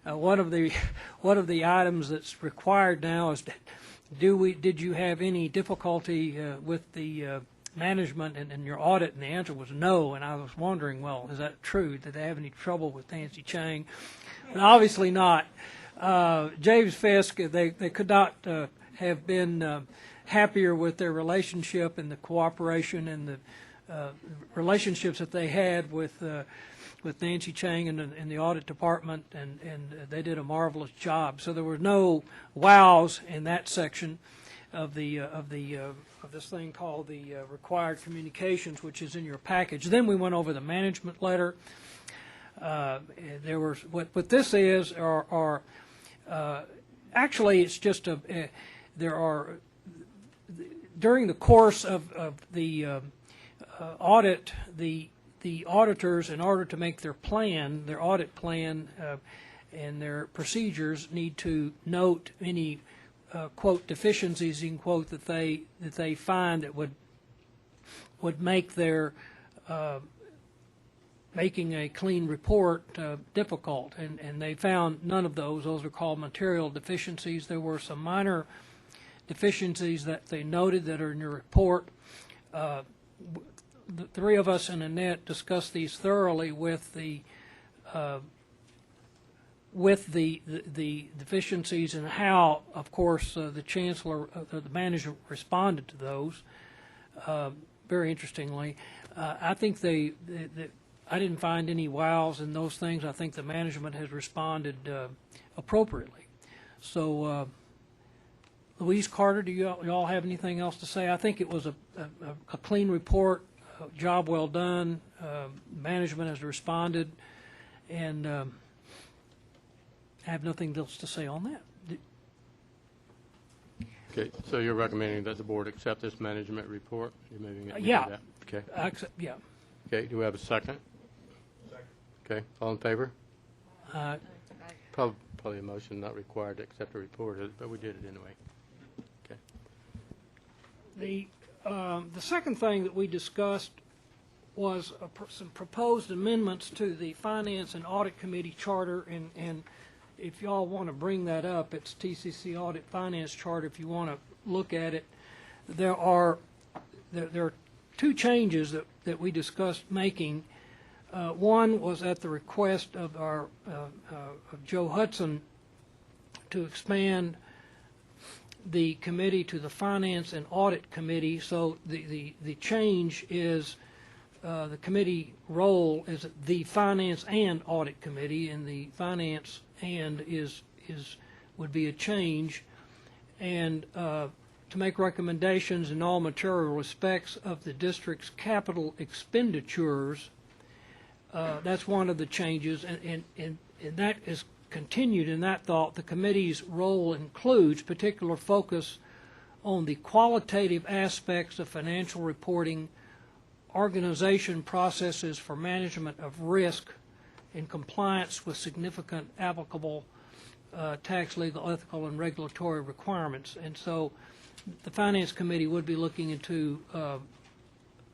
One of the items that's required now is, did you have any difficulty with the management and your audit? And the answer was no. And I was wondering, well, is that true? Did they have any trouble with Nancy Chang? And obviously not. James Fisk, they could not have been happier with their relationship and the cooperation and the relationships that they had with Nancy Chang and the audit department, and they did a marvelous job. So there were no wows in that section of this thing called the required communications, which is in your package. Then we went over the management letter. There was what this is are actually it's just there are during the course of the audit the auditors, in order to make their audit plan and their procedures, need to note any quote deficiencies in quote that they find that would make their making a clean report difficult, and they found none of those. Those are called material deficiencies. There were some minor deficiencies that they noted that are in your report. The three of us and Annette discussed these thoroughly with the deficiencies and how, of course, the Chancellor, the manager responded to those. Very interestingly, I think I didn't find any wows in those things. I think the management has responded appropriately. So, Louise, Carter, do you all have anything else to say? I think it was a clean report. Job well done. Management has responded, and I have nothing else to say on that. Okay, so you're recommending that the board accept this management report? You're moving it? Yeah. That. Okay. Yeah. Okay, do we have a second? Second. Okay, all in favor? Probably a motion not required to accept the report, but we did it anyway. Okay. The second thing that we discussed was some proposed amendments to the Finance and Audit Committee charter, and if y'all want to bring that up, it's TCC Audit Finance Chart. If you want to look at it, there are two changes that we discussed making. One was at the request of our of Joe Hudson to expand the committee to the Finance and Audit Committee. So the change is the committee role is the Finance and Audit Committee, and the Finance and would be a change, and to make recommendations in all material respects of the district's capital expenditures. That's one of the changes, and that is continued in that thought. The committee's role includes particular focus on the qualitative aspects of financial reporting, organization processes for management of risk, in compliance with significant applicable tax, legal, ethical, and regulatory requirements. And so the Finance Committee would be looking into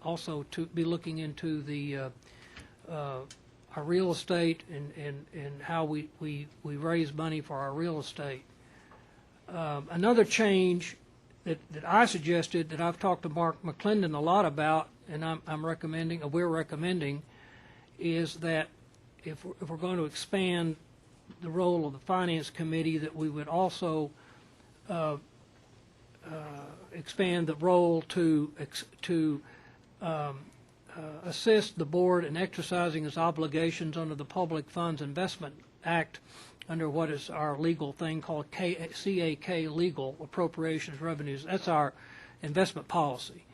also to be looking into the our real estate and how we raise money for our real estate. Another change that I suggested, that I've talked to Mark McClendon a lot about, and I'm recommending, or we're recommending, is that if we're going to expand the role of the Finance Committee, that we would also expand the role to assist the board in exercising its obligations under the Public Funds Investment Act, under what is our legal thing called CAK legal appropriations revenues. That's our investment policy.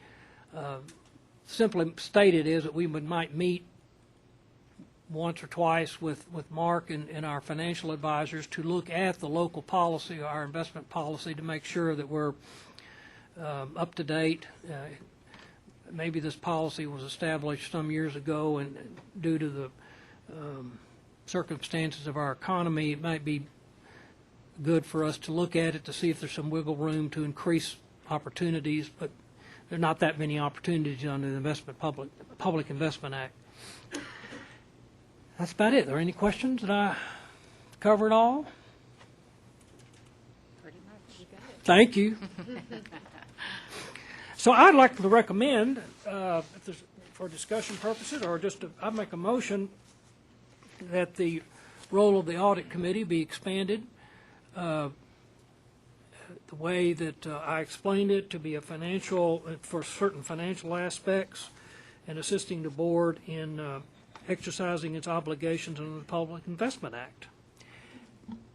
Simply stated is that we might meet once or twice with Mark and our financial advisors to look at the local policy, our investment policy, to make sure that we're up to date. Maybe this policy was established some years ago, and due to the circumstances of our economy, it might be good for us to look at it to see if there's some wiggle room to increase opportunities, but there are not that many opportunities under the Public Investment Act. That's about it. Are there any questions? Did I cover it all? Pretty much. You got it. Thank you. So I'd like to recommend, if there's, for discussion purposes, or just I'd make a motion that the role of the Audit Committee be expanded the way that I explained it, to be a financial, for certain financial aspects, and assisting the board in exercising its obligations under the Public Investment Act.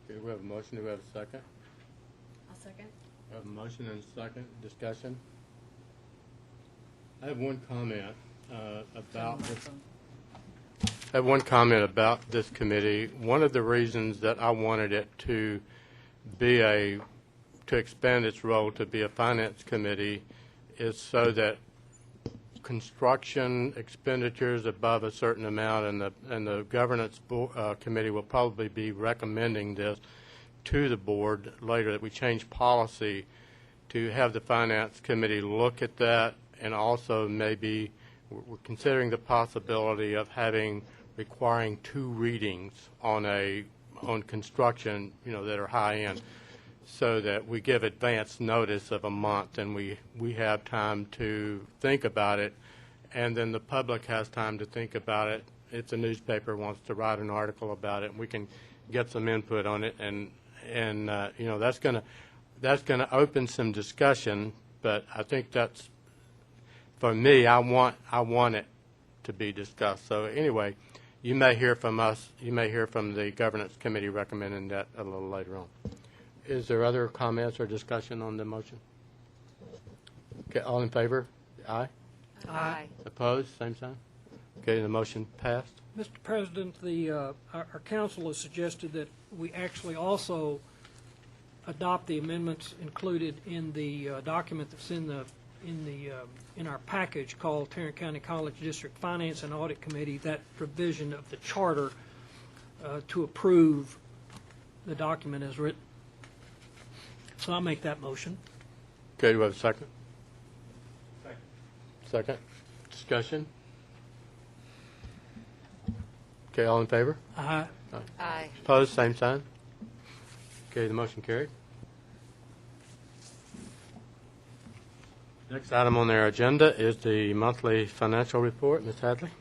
Okay, we have a motion. Do we have a second? I'll second. We have a motion and a second. Discussion. I have one comment about this. I have one comment about this committee. One of the reasons that I wanted it to be to expand its role to be a finance committee is so that construction expenditures above a certain amount, and the governance committee will probably be recommending this to the board later, that we change policy to have the finance committee look at that. And also maybe we're considering the possibility of requiring 2 readings on construction, that are high end, so that we give advance notice of a month, and we have time to think about it, and then the public has time to think about it. If the newspaper wants to write an article about it, we can get some input on it, and that's going to open some discussion. But I think that's, for me, I want it to be discussed. So anyway, you may hear from us. You may hear from the governance committee recommending that a little later on. Is there other comments or discussion on the motion? Okay, all in favor? Aye. Aye. Opposed? Same sign. Okay, the motion passed. Mr. President, our council has suggested that we actually also adopt the amendments included in the document that's in our package called Tarrant County College District Finance and Audit Committee, that provision of the charter to approve the document as written. So I'll make that motion. Okay, do we have a second? Second. Discussion? Okay, all in favor? Aye. Aye. Opposed? Same sign. Okay, the motion carried. Next item on their agenda is the monthly financial report. Ms. Hadley?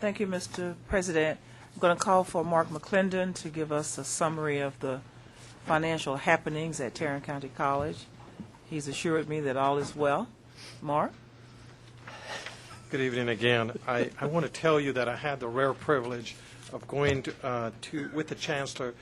Thank you, Mr. President. I'm going to call for Mark McClendon to give us a summary of the financial happenings at Tarrant County College. He's assured me that all is well. Mark? Good evening again. I want to tell you that I had the rare privilege of going with the Chancellor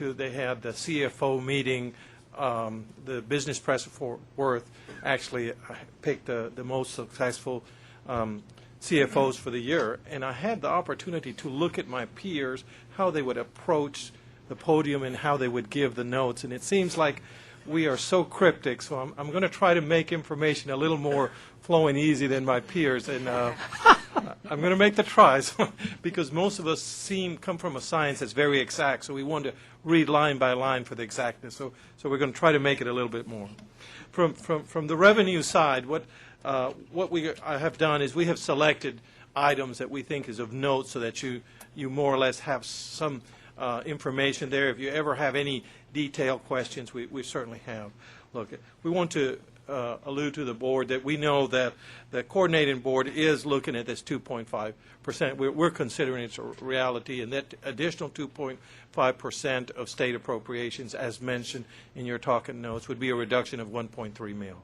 they had the CFO meeting. The business press of Fort Worth actually picked the most successful CFOs for the year, and I had the opportunity to look at my peers, how they would approach the podium and how they would give the notes, and it seems like we are so cryptic, so I'm going to try to make information a little more flowing easy than my peers, and I'm going to make the tries because most of us come from a science that's very exact, so we want to read line by line for the exactness. So we're going to try to make it a little bit more. From the revenue side, what we have done is we have selected items that we think is of note so that you more or less have some information there. If you ever have any detailed questions, we certainly have. Look, we want to allude to the board that we know that the coordinating board is looking at this 2.5%. We're considering it's a reality, and that additional 2.5% of state appropriations, as mentioned in your talking notes, would be a reduction of 1.3 mil.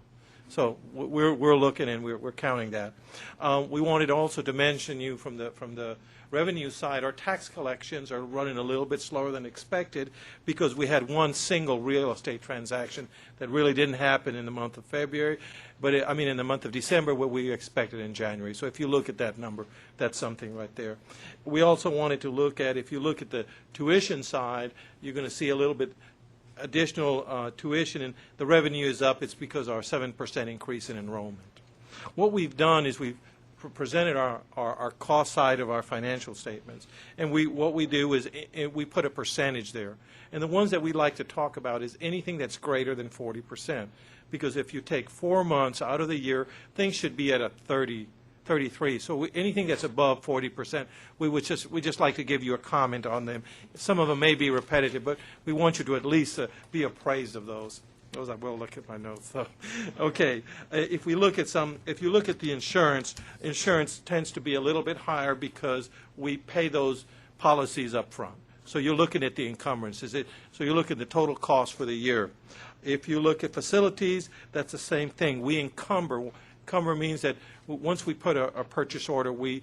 So we're looking and we're counting that. We wanted also to mention you from the revenue side, our tax collections are running a little bit slower than expected because we had one single real estate transaction that really didn't happen in the month of February, but in the month of December, what we expected in January. So if you look at that number, that's something right there. We also wanted to look at, if you look at the tuition side, you're going to see a little bit additional tuition, and the revenue is up. It's because of our 7% increase in enrollment. What we've done is we've presented our cost side of our financial statements, and what we do is we put a percentage there. And the ones that we like to talk about is anything that's greater than 40%, because if you take 4 months out of the year, things should be at a 33. So anything that's above 40%, we just like to give you a comment on them. Some of them may be repetitive, but we want you to at least be appraised of those. I will look at my notes. So, okay, if you look at the insurance tends to be a little bit higher because we pay those policies up front. So you're looking at the encumbrances. So you look at the total cost for the year. If you look at facilities, that's the same thing. We encumber. Encumber means that once we put a purchase order, we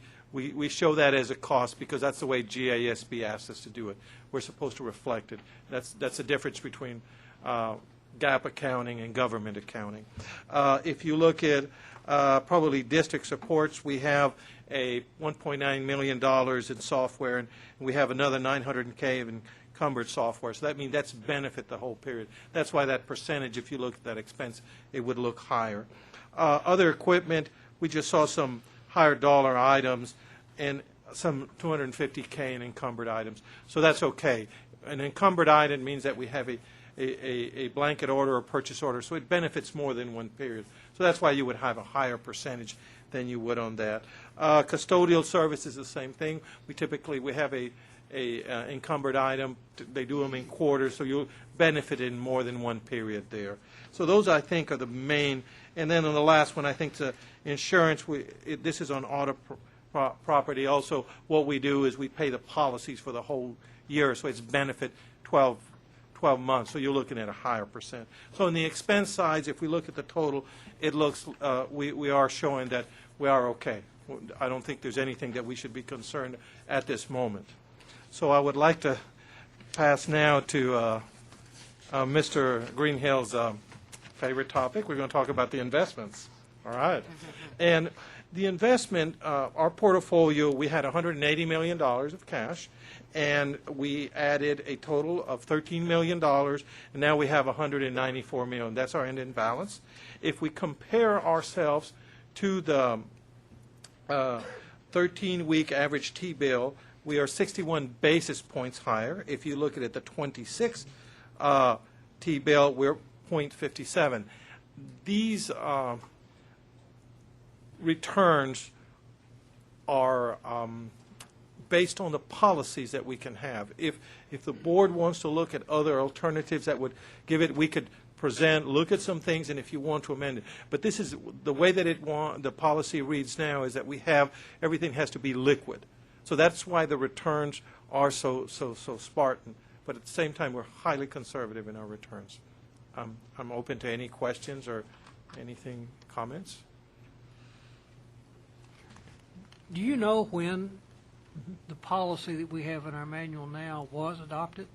show that as a cost because that's the way GASB asks us to do it. We're supposed to reflect it. That's the difference between GAAP accounting and government accounting. If you look at probably district supports, we have a $1.9 million in software, and we have another $900K of encumbered software. So that means that's benefit the whole period. That's why that percentage, if you look at that expense, it would look higher. Other equipment, we just saw some higher dollar items and some $250K in encumbered items. So that's okay. An encumbered item means that we have a blanket order or purchase order, so it benefits more than one period. So that's why you would have a higher percentage than you would on that. Custodial service is the same thing. We have a encumbered item. They do them in quarters, so you'll benefit in more than one period there. So those, I think, are the main. And then on the last one, I think the insurance, this is on auto property. Also, what we do is we pay the policies for the whole year, so it's benefit 12 months, so you're looking at a higher percent. So on the expense sides, if we look at the total, it looks, we are showing that we are okay. I don't think there's anything that we should be concerned at this moment. So I would like to pass now to Mr. Greenhill's favorite topic. We're going to talk about the investments. All right. And the investment, our portfolio, we had $180 million of cash, and we added a total of $13 million, and now we have $194 million. That's our ending balance. If we compare ourselves to the 13-week average T-bill, we are 61 basis points higher. If you look at the 26 T-bill, we're 0.57. These returns are based on the policies that we can have. If the board wants to look at other alternatives that would give it, we could present, look at some things, and if you want to amend it. But this is, the way that the policy reads now is that we have, everything has to be liquid. So that's why the returns are so Spartan. But at the same time, we're highly conservative in our returns. I'm open to any questions or anything, comments. Do you know when the policy that we have in our manual now was adopted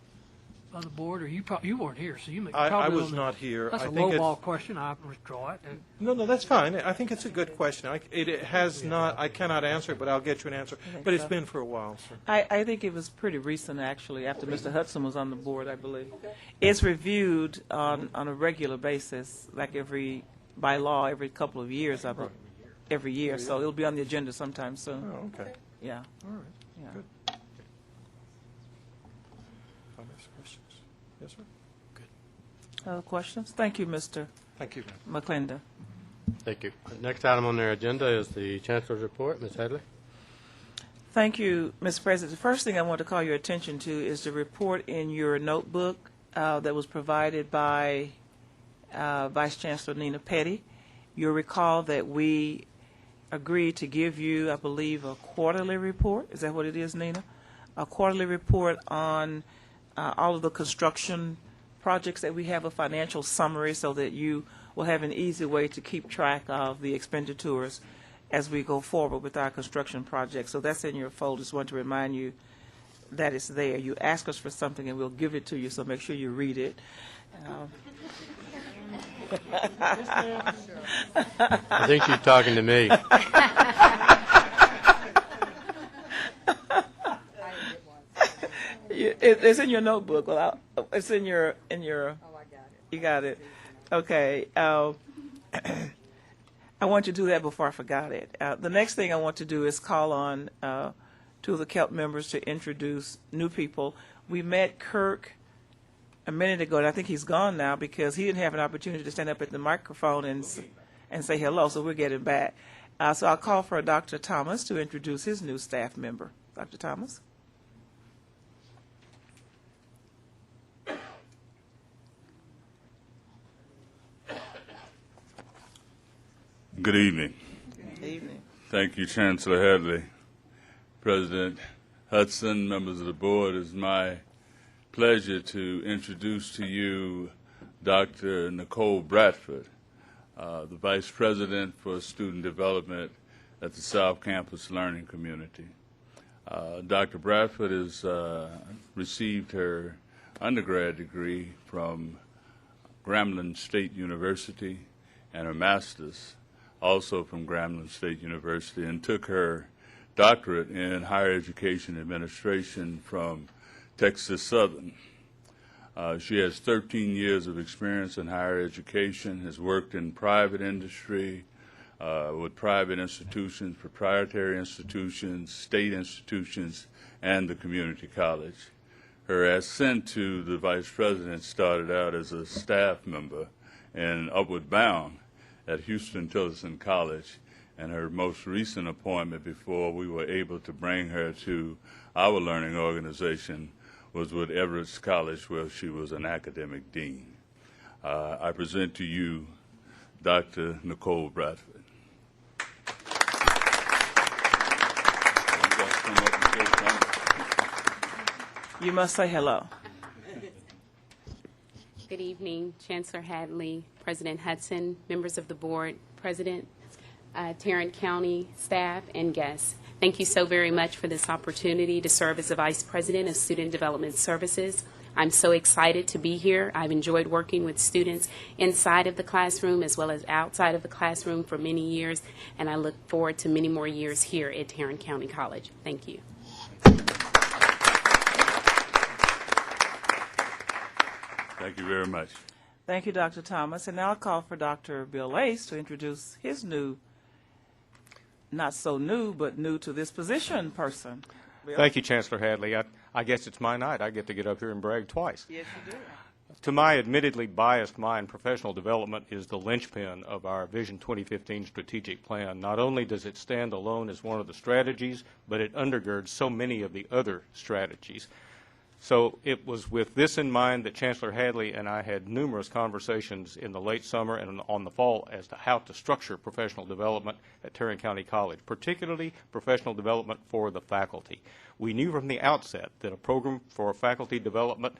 by the board, or you weren't here, so you I probably was don't know. not here. That's I a think low-ball question. I withdraw it. No, that's fine. I think it's a good question. It has not, I cannot answer it, but I'll get you an answer. But it's been for a while, sir. I think it was pretty recent, actually, after Mr. Hudson was on the board, I believe. It's reviewed on a regular basis, like by law, every couple of years, every year. So it'll be on the agenda sometime soon. Oh, okay. Yeah. All right. Yeah. Good. Comments, questions? Yes, sir? Good. Other questions? Thank you, Mr. Thank you, ma'am. McClendon. Thank you. Next item on their agenda is the Chancellor's report. Ms. Hadley? Thank you, Mr. President. The first thing I want to call your attention to is the report in your notebook that was provided by Vice Chancellor Nina Petty. You'll recall that we agreed to give you, I believe, a quarterly report. Is that what it is, Nina? A quarterly report on all of the construction projects that we have, a financial summary, so that you will have an easy way to keep track of the expenditures as we go forward with our construction projects. So that's in your folder. Just want to remind you that it's there. You ask us for something and we'll give it to you, so make sure you read it. I think she's talking to me. It's in your notebook. Well, it's in your. Oh, I got it. You got it. Okay. I want you to do that before I forgot it. The next thing I want to do is call on two of the KELP members to introduce new people. We met Kirk a minute ago, and I think he's gone now because he didn't have an opportunity to stand up at the microphone and say hello, so we're getting back. So I'll call for Dr. Thomas to introduce his new staff member. Dr. Thomas? Good evening. Good evening. Thank you, Chancellor Hadley. President Hudson, members of the board, it's my pleasure to introduce to you Dr. Nicole Bradford, the Vice President for Student Development at the South Campus Learning Community. Dr. Bradford has received her undergrad degree from Grambling State University and her master's also from Grambling State University, and took her doctorate in higher education administration from Texas Southern. She has 13 years of experience in higher education, has worked in private industry with private institutions, proprietary institutions, state institutions, and the community college. Her ascent to the vice president started out as a staff member in Upward Bound at Houston-Tillerson College, and her most recent appointment before we were able to bring her to our learning organization was with Everett's College, where she was an academic dean. I present to you Dr. Nicole Bradford. You must say hello. Good evening, Chancellor Hadley, President Hudson, members of the board, President, Tarrant County staff, and guests. Thank you so very much for this opportunity to serve as the Vice President of Student Development Services. I'm so excited to be here. I've enjoyed working with students inside of the classroom as well as outside of the classroom for many years, and I look forward to many more years here at Tarrant County College. Thank you. Thank you very much. Thank you, Dr. Thomas. And now I'll call for Dr. Bill Ace to introduce his new, not so new, but new to this position person. Bill? Thank you, Chancellor Hadley. I guess it's my night. I get to get up here and brag twice. Yes, you do. To my admittedly biased mind, professional development is the linchpin of our Vision 2015 strategic plan. Not only does it stand alone as one of the strategies, but it undergirds so many of the other strategies. So it was with this in mind that Chancellor Hadley and I had numerous conversations in the late summer and on the fall as to how to structure professional development at Tarrant County College, particularly professional development for the faculty. We knew from the outset that a program for faculty development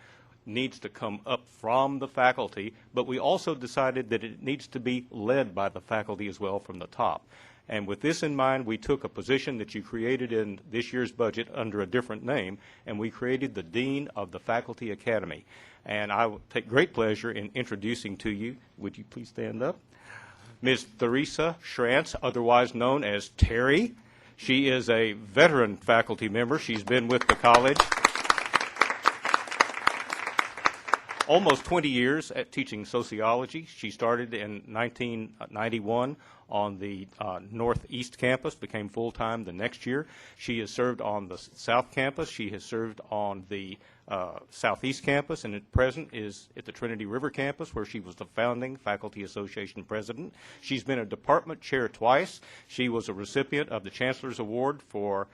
needs to come up from the faculty, but we also decided that it needs to be led by the faculty as well from the top. And with this in mind, we took a position that you created in this year's budget under a different name, and we created the Dean of the Faculty Academy. And I will take great pleasure in introducing to you, would you please stand up, Ms. Theresa Schrantz, otherwise known as Terry. She is a veteran faculty member. She's been with the college almost 20 years at teaching sociology. She started in 1991 on the Northeast campus, became full-time the next year. She has served on the South campus. She has served on the Southeast campus, and at present is at the Trinity River campus, where she was the founding Faculty Association president. She's been a department chair twice. She was a recipient of the Chancellor's Award for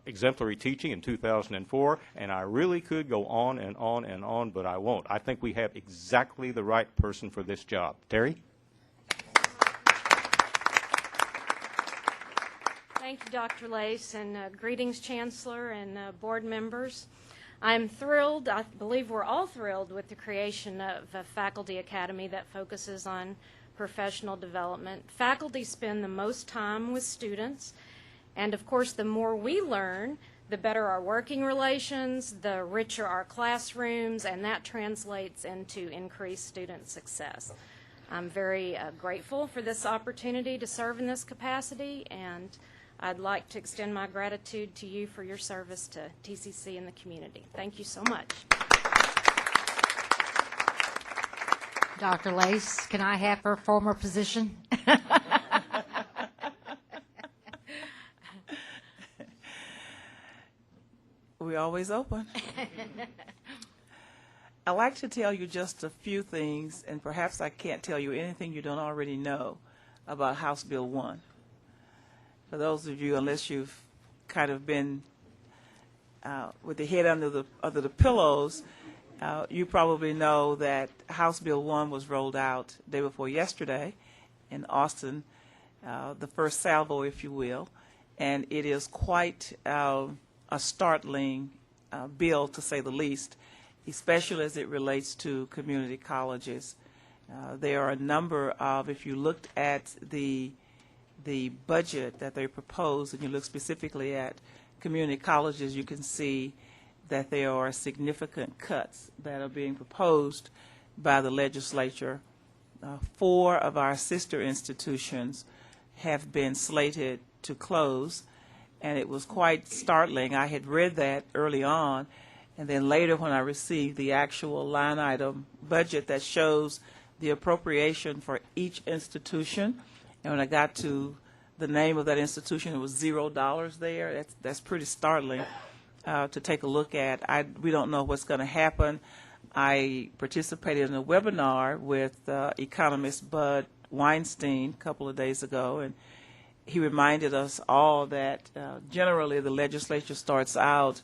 exemplary teaching in 2004, and I really could go on and on and on, but I won't. I think we have exactly the right person for this job. Terry? Thank you, Dr. Lace, and greetings, Chancellor and board members. I'm thrilled, I believe we're all thrilled with the creation of a faculty academy that focuses on professional development. Faculty spend the most time with students, and of course, the more we learn, the better our working relations, the richer our classrooms, and that translates into increased student success. I'm very grateful for this opportunity to serve in this capacity, and I'd like to extend my gratitude to you for your service to TCC and the community. Thank you so much. Dr. Lace, can I have her former position? We're always open. I'd like to tell you just a few things, and perhaps I can't tell you anything you don't already know about House Bill 1. For those of you, unless you've kind of been with your head under the pillows, you probably know that House Bill 1 was rolled out the day before yesterday in Austin, the first salvo, if you will, and it is quite a startling bill, to say the least, especially as it relates to community colleges. There are a number of, if you looked at the budget that they proposed, and you look specifically at community colleges, you can see that there are significant cuts that are being proposed by the legislature. 4 of our sister institutions have been slated to close, and it was quite startling. I had read that early on, and then later when I received the actual line item budget that shows the appropriation for each institution, and when I got to the name of that institution, it was $0 there. That's pretty startling to take a look at. We don't know what's going to happen. I participated in a webinar with economist Bud Weinstein a couple of days ago, and he reminded us all that generally the legislature starts out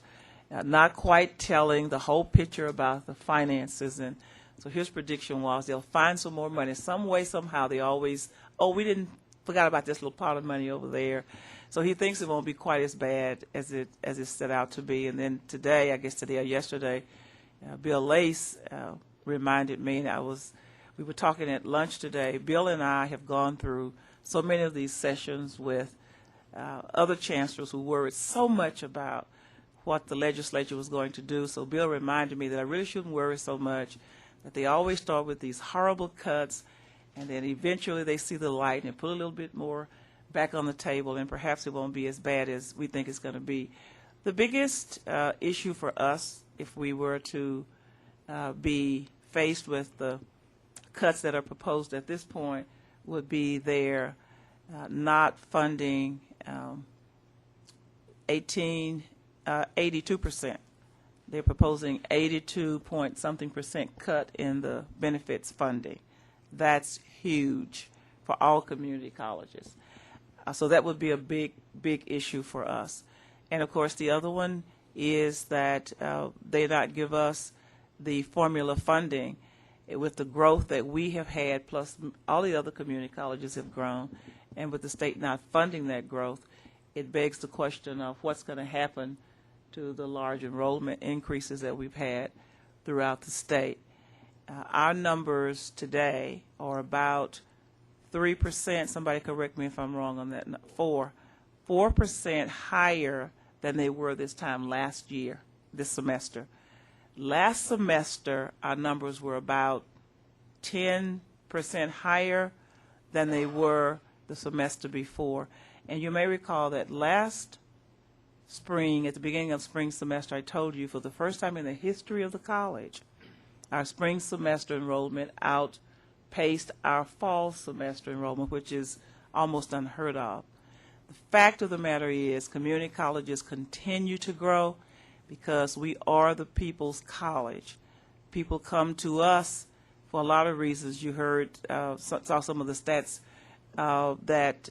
not quite telling the whole picture about the finances, and so his prediction was they'll find some more money some way, somehow. They always, we forgot about this little pot of money over there. So he thinks it won't be quite as bad as it's set out to be. And then today, I guess today or yesterday, Bill Lace reminded me, and we were talking at lunch today. Bill and I have gone through so many of these sessions with other chancellors who worried so much about what the legislature was going to do. So Bill reminded me that I really shouldn't worry so much, that they always start with these horrible cuts, and then eventually they see the light and put a little bit more back on the table, and perhaps it won't be as bad as we think it's going to be. The biggest issue for us, if we were to be faced with the cuts that are proposed at this point, would be their not funding 82%. They're proposing 82-point-something% cut in the benefits funding. That's huge for all community colleges. So that would be a big, big issue for us. And of course, the other one is that they not give us the formula funding with the growth that we have had, plus all the other community colleges have grown, and with the state not funding that growth, it begs the question of what's going to happen to the large enrollment increases that we've had throughout the state. Our numbers today are about 3%, somebody correct me if I'm wrong on that, 4% higher than they were this time last year, this semester. Last semester, our numbers were about 10% higher than they were the semester before. And you may recall that last spring, at the beginning of spring semester, I told you for the first time in the history of the college, our spring semester enrollment outpaced our fall semester enrollment, which is almost unheard of. The fact of the matter is community colleges continue to grow because we are the people's college. People come to us for a lot of reasons. You heard, saw some of the stats that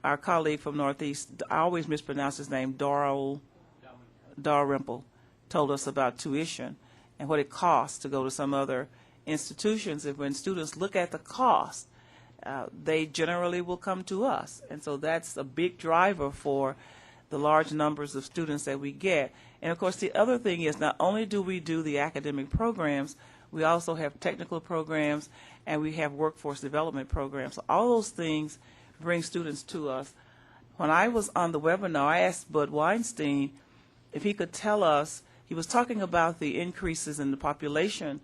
our colleague from Northeast, I always mispronounce his name, Dalrymple, told us about tuition and what it costs to go to some other institutions. And when students look at the cost, they generally will come to us. And so that's a big driver for the large numbers of students that we get. And of course, the other thing is not only do we do the academic programs, we also have technical programs and we have workforce development programs. So all those things bring students to us. When I was on the webinar, I asked Bud Weinstein if he could tell us, he was talking about the increases in the population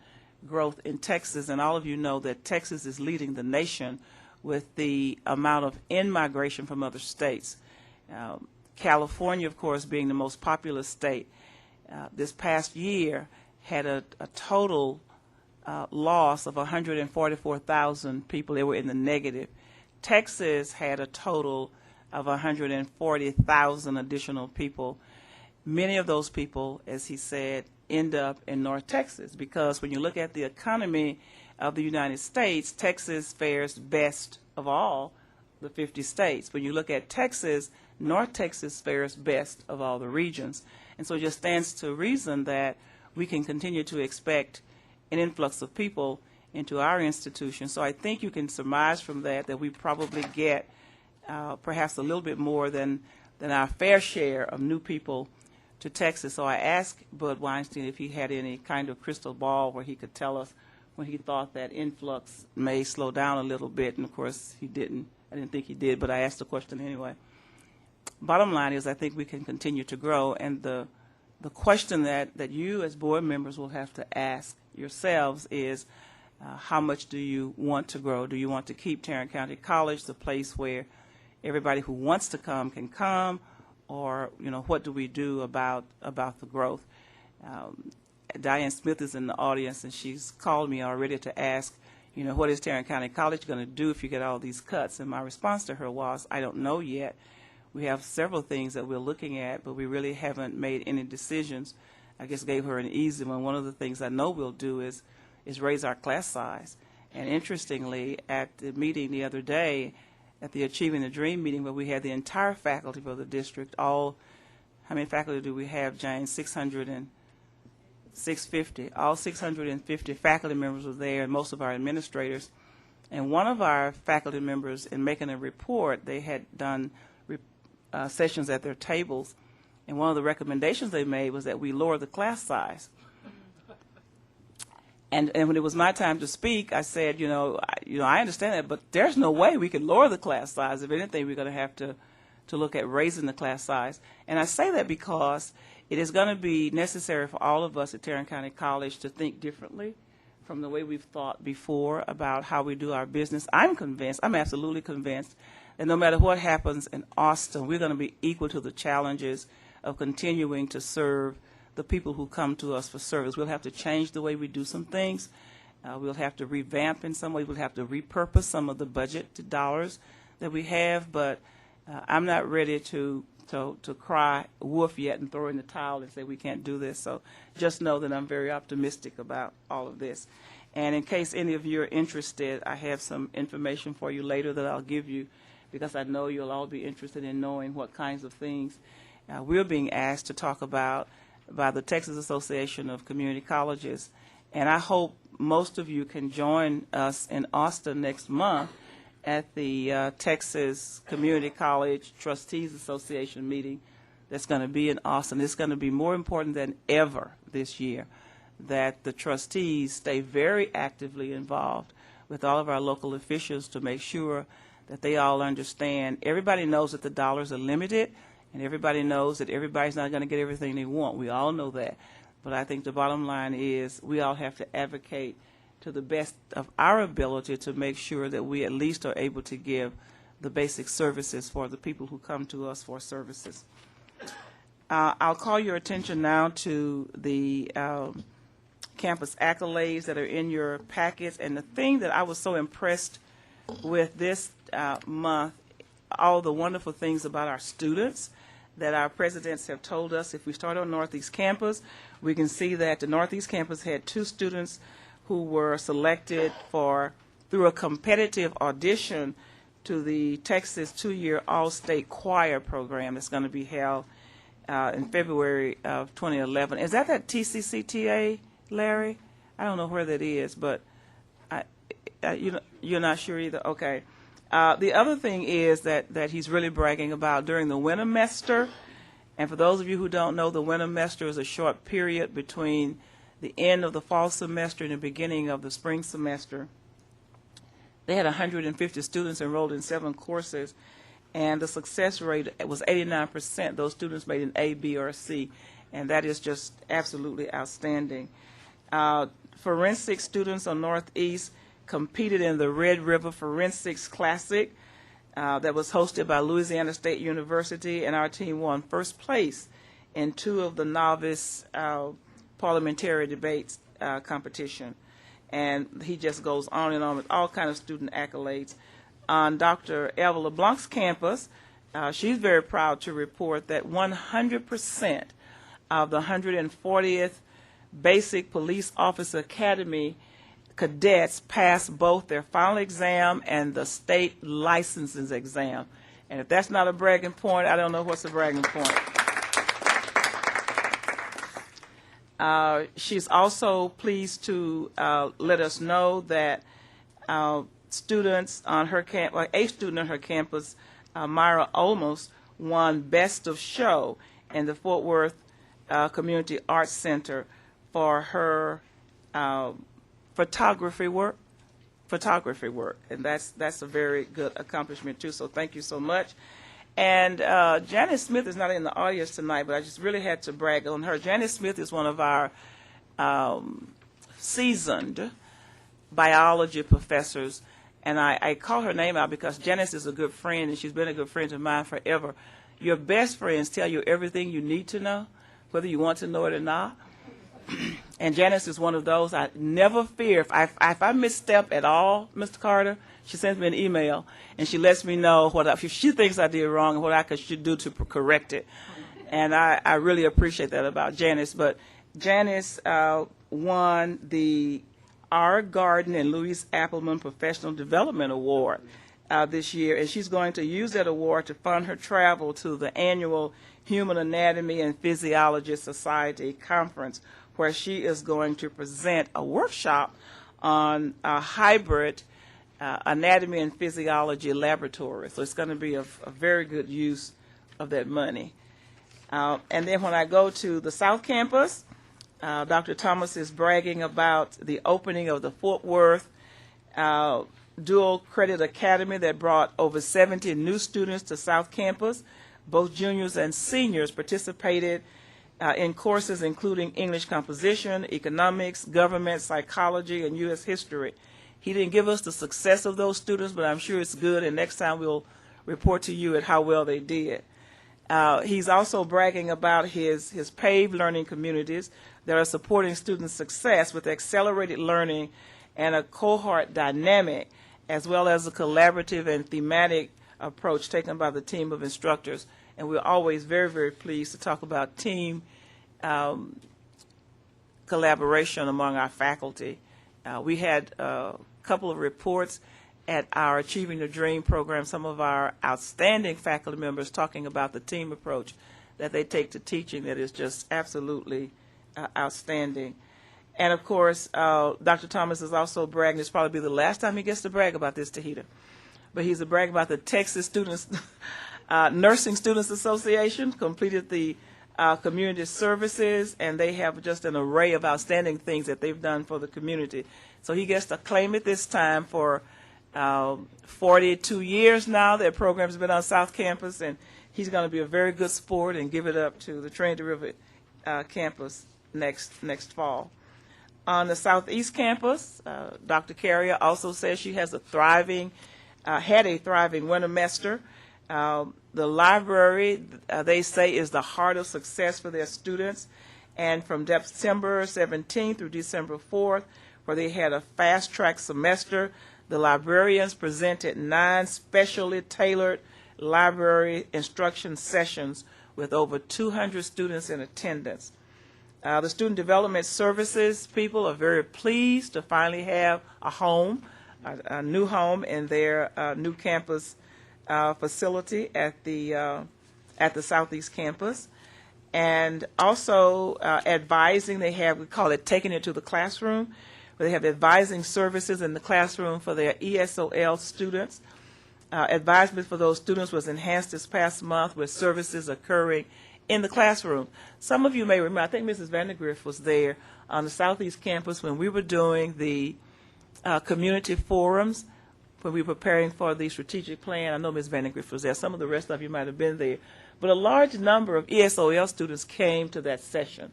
growth in Texas, and all of you know that Texas is leading the nation with the amount of in-migration from other states. California, of course, being the most populous state, this past year had a total loss of 144,000 people. They were in the negative. Texas had a total of 140,000 additional people. Many of those people, as he said, end up in North Texas because when you look at the economy of the United States, Texas fares best of all the 50 states. When you look at Texas, North Texas fares best of all the regions. And so it just stands to reason that we can continue to expect an influx of people into our institution. So I think you can surmise from that that we probably get perhaps a little bit more than our fair share of new people to Texas. So I asked Bud Weinstein if he had any kind of crystal ball where he could tell us when he thought that influx may slow down a little bit, and of course he didn't. I didn't think he did, but I asked the question anyway. Bottom line is I think we can continue to grow, and the question that you as board members will have to ask yourselves is how much do you want to grow? Do you want to keep Tarrant County College the place where everybody who wants to come can come, or what do we do about the growth? Diane Smith is in the audience, and she's called me already to ask, what is Tarrant County College going to do if you get all these cuts? And my response to her was, I don't know yet. We have several things that we're looking at, but we really haven't made any decisions. I just gave her an easy one. One of the things I know we'll do is raise our class size. And interestingly, at the meeting the other day, at the Achieving the Dream meeting, where we had the entire faculty for the district, how many faculty do we have, Jane? 650. All 650 faculty members were there, and most of our administrators. And one of our faculty members, in making a report, they had done sessions at their tables, and one of the recommendations they made was that we lower the class size. And when it was my time to speak, I said, I understand that, but there's no way we can lower the class size. If anything, we're going to have to look at raising the class size. And I say that because it is going to be necessary for all of us at Tarrant County College to think differently from the way we've thought before about how we do our business. I'm absolutely convinced that no matter what happens in Austin, we're going to be equal to the challenges of continuing to serve the people who come to us for service. We'll have to change the way we do some things. We'll have to revamp in some way. We'll have to repurpose some of the budget dollars that we have, but I'm not ready to to cry wolf yet and throw in the towel and say we can't do this. So just know that I'm very optimistic about all of this. And in case any of you are interested, I have some information for you later that I'll give you, because I know you'll all be interested in knowing what kinds of things we're being asked to talk about by the Texas Association of Community Colleges. And I hope most of you can join us in Austin next month at the Texas Community College Trustees Association meeting that's going to be in Austin. It's going to be more important than ever this year that the trustees stay very actively involved with all of our local officials to make sure that they all understand. Everybody knows that the dollars are limited, and everybody knows that everybody's not going to get everything they want. We all know that. But I think the bottom line is we all have to advocate to the best of our ability to make sure that we at least are able to give the basic services for the people who come to us for services. I'll call your attention now to the campus accolades that are in your packets. And the thing that I was so impressed with this month, all the wonderful things about our students that our presidents have told us. If we start on Northeast Campus, we can see that the Northeast Campus had 2 students who were selected through a competitive audition to the Texas 2-year All-State Choir program that's going to be held in February of 2011. Is that TCCTA, Larry? I don't know where that is, but you're not sure either? Okay. The other thing is that he's really bragging about during the winter semester, and for those of you who don't know, the winter semester is a short period between the end of the fall semester and the beginning of the spring semester. They had 150 students enrolled in 7 courses, and the success rate was 89%. Those students made an A, B, or C, and that is just absolutely outstanding. Forensic students on Northeast competed in the Red River Forensics Classic that was hosted by Louisiana State University, and our team won first place in 2 of the novice parliamentary debates competition. And he just goes on and on with all kinds of student accolades. On Dr. Eva LeBlanc's campus, she's very proud to report that 100% of the 140th Basic Police Officer Academy cadets passed both their final exam and the state licenses exam. And if that's not a bragging point, I don't know what's a bragging point. She's also pleased to let us know that students on her campus, a student on her campus, Myra Olmos, won Best of Show in the Fort Worth Community Arts Center for her photography work, and that's a very good accomplishment too. So thank you so much. And Janice Smith is not in the audience tonight, but I just really had to brag on her. Janice Smith is one of our seasoned biology professors, and I call her name out because Janice is a good friend, and she's been a good friend of mine forever. Your best friends tell you everything you need to know, whether you want to know it or not. And Janice is one of those. I never fear. If I misstep at all, Mr. Carter, she sends me an email, and she lets me know if she thinks I did wrong and what I should do to correct it. And I really appreciate that about Janice. But Janice won the R. Garden and Louise Appleman Professional Development Award this year, and she's going to use that award to fund her travel to the annual Human Anatomy and Physiology Society Conference, where she is going to present a workshop on a hybrid anatomy and physiology laboratory. So it's going to be a very good use of that money. And then when I go to the South Campus, Dr. Thomas is bragging about the opening of the Fort Worth Dual Credit Academy that brought over 70 new students to South Campus. Both juniors and seniors participated in courses including English composition, economics, government, psychology, and U.S. history. He didn't give us the success of those students, but I'm sure it's good, and next time we'll report to you at how well they did. He's also bragging about his paved learning communities that are supporting student success with accelerated learning and a cohort dynamic, as well as a collaborative and thematic approach taken by the team of instructors and we're always very, very pleased to talk about team collaboration among our faculty. We had a couple of reports at our Achieving the Dream program, some of our outstanding faculty members talking about the team approach that they take to teaching that is just absolutely outstanding. And of course, Dr. Thomas is also bragging. This will probably be the last time he gets to brag about this, Tahita. But he's a brag about the Texas Students, Nursing Students Association, completed the community services, and they have just an array of outstanding things that they've done for the community. So he gets to claim it this time for 42 years now. Their program's been on South Campus, and he's going to be a very good sport and give it up to the Trinity River campus next fall. On the Southeast campus, Dr. Carrier also says she has had a thriving winter. The library, they say, is the heart of success for their students. And from December 17th through December 4th, where they had a fast-track semester, the librarians presented 9 specially tailored library instruction sessions with over 200 students in attendance. The Student Development Services people are very pleased to finally have a home, a new home in their new campus facility at the Southeast campus. And also advising, we call it taking it to the classroom, where they have advising services in the classroom for their ESOL students. Advisement for those students was enhanced this past month with services occurring in the classroom. Some of you may remember, I think Mrs. Vandergrift was there on the Southeast campus when we were doing the community forums, when we were preparing for the strategic plan. I know Ms. Vandergrift was there. Some of the rest of you might have been there. But a large number of ESOL students came to that session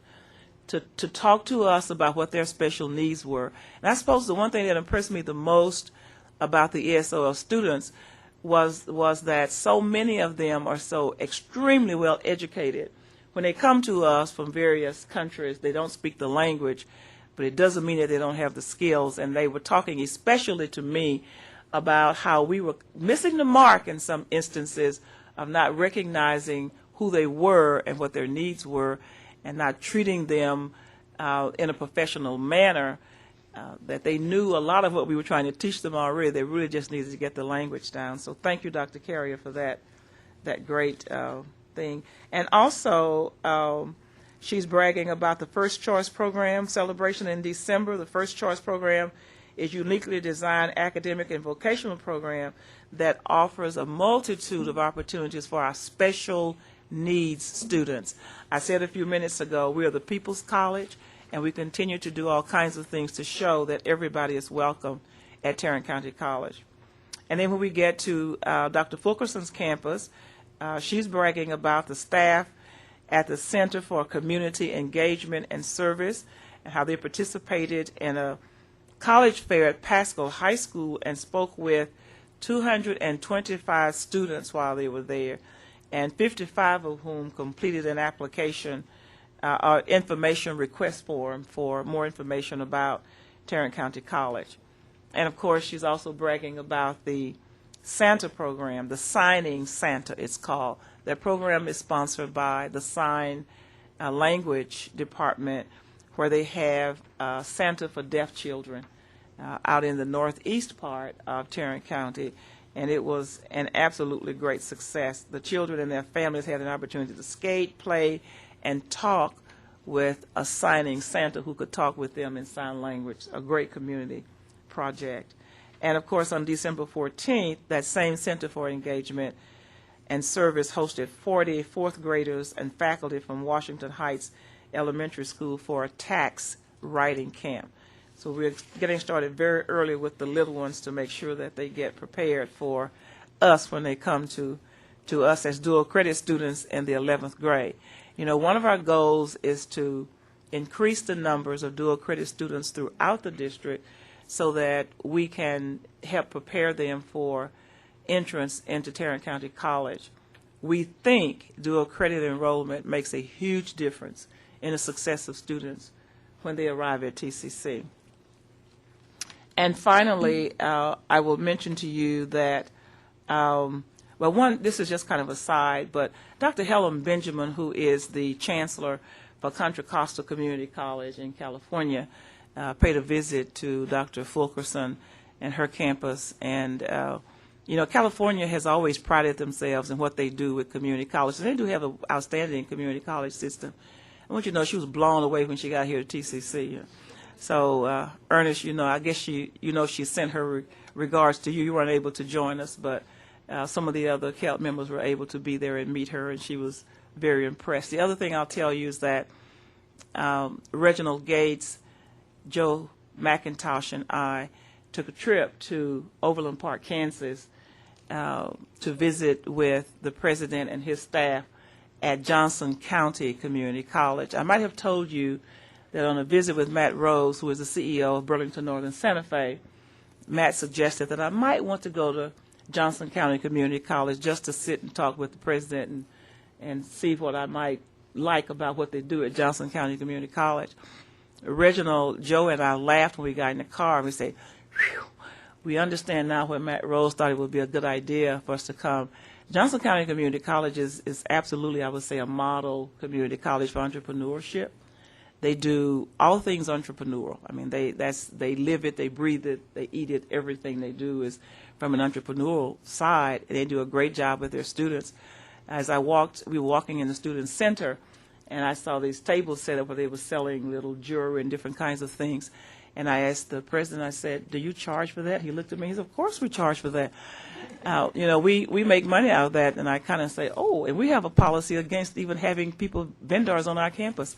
to talk to us about what their special needs were. And I suppose the one thing that impressed me the most about the ESOL students was that so many of them are so extremely well educated. When they come to us from various countries, they don't speak the language, but it doesn't mean that they don't have the skills. And they were talking especially to me about how we were missing the mark in some instances of not recognizing who they were and what their needs were, and not treating them in a professional manner. That they knew a lot of what we were trying to teach them already. They really just needed to get the language down. So thank you, Dr. Carrier, for that great thing. And also, she's bragging about the First Choice Program celebration in December. The First Choice Program is uniquely designed academic and vocational program that offers a multitude of opportunities for our special needs students. I said a few minutes ago, we are the People's College, and we continue to do all kinds of things to show that everybody is welcome at Tarrant County College. And then when we get to Dr. Fulkerson's campus, she's bragging about the staff at the Center for Community Engagement and Service and how they participated in a college fair at Pascal High School and spoke with 225 students while they were there, and 55 of whom completed an application information request form for more information about Tarrant County College. And of course, she's also bragging about the Santa program, the Signing Santa it's called. That program is sponsored by the Sign Language Department, where they have Santa for deaf children out in the northeast part of Tarrant County. And it was an absolutely great success. The children and their families had an opportunity to skate, play, and talk with a signing Santa who could talk with them in sign language, a great community project. And of course, on December 14th, that same Center for Engagement and Service hosted 40 fourth graders and faculty from Washington Heights Elementary School for a tax writing camp. So we're getting started very early with the little ones to make sure that they get prepared for us when they come to us as dual credit students in the 11th grade. You know, one of our goals is to increase the numbers of dual credit students throughout the district so that we can help prepare them for entrance into Tarrant County College. We think dual credit enrollment makes a huge difference in the success of students when they arrive at TCC. And finally, I will mention to you that Well, one, this is just kind of a side, but Dr. Helen Benjamin, who is the Chancellor for Contra Costa Community College in California, paid a visit to Dr. Fulkerson and her campus. And, you know, California has always prided themselves in what they do with community colleges. And they do have an outstanding community college system. I want you to know she was blown away when she got here to TCC. So, Ernest, you know, I guess she sent her regards to you. You weren't able to join us, but some of the other CALP members were able to be there and meet her, and she was very impressed. The other thing I'll tell you is that Reginald Gates, Joe McIntosh, and I took a trip to Overland Park, Kansas, to visit with the president and his staff at Johnson County Community College. I might have told you that on a visit with Matt Rose, who is the CEO of Burlington Northern Santa Fe, Matt suggested that I might want to go to Johnson County Community College just to sit and talk with the president and see what I might like about what they do at Johnson County Community College. Reginald, Joe, and I laughed when we got in the car, and we said, "Whew, we understand now why Matt Rose thought it would be a good idea for us to come." Johnson County Community College is absolutely, I would say, a model community college for entrepreneurship. They do all things entrepreneurial. I mean, they live it, they breathe it, they eat it. Everything they do is from an entrepreneurial side, and they do a great job with their students. As we were walking in the student center, and I saw these tables set up where they were selling little jewelry and different kinds of things. And I asked the president, I said, "Do you charge for that?" He looked at me, he said, "Of course we charge for that. You know, we make money out of that." And I kind of say, "Oh, and we have a policy against even having vendors on our campus."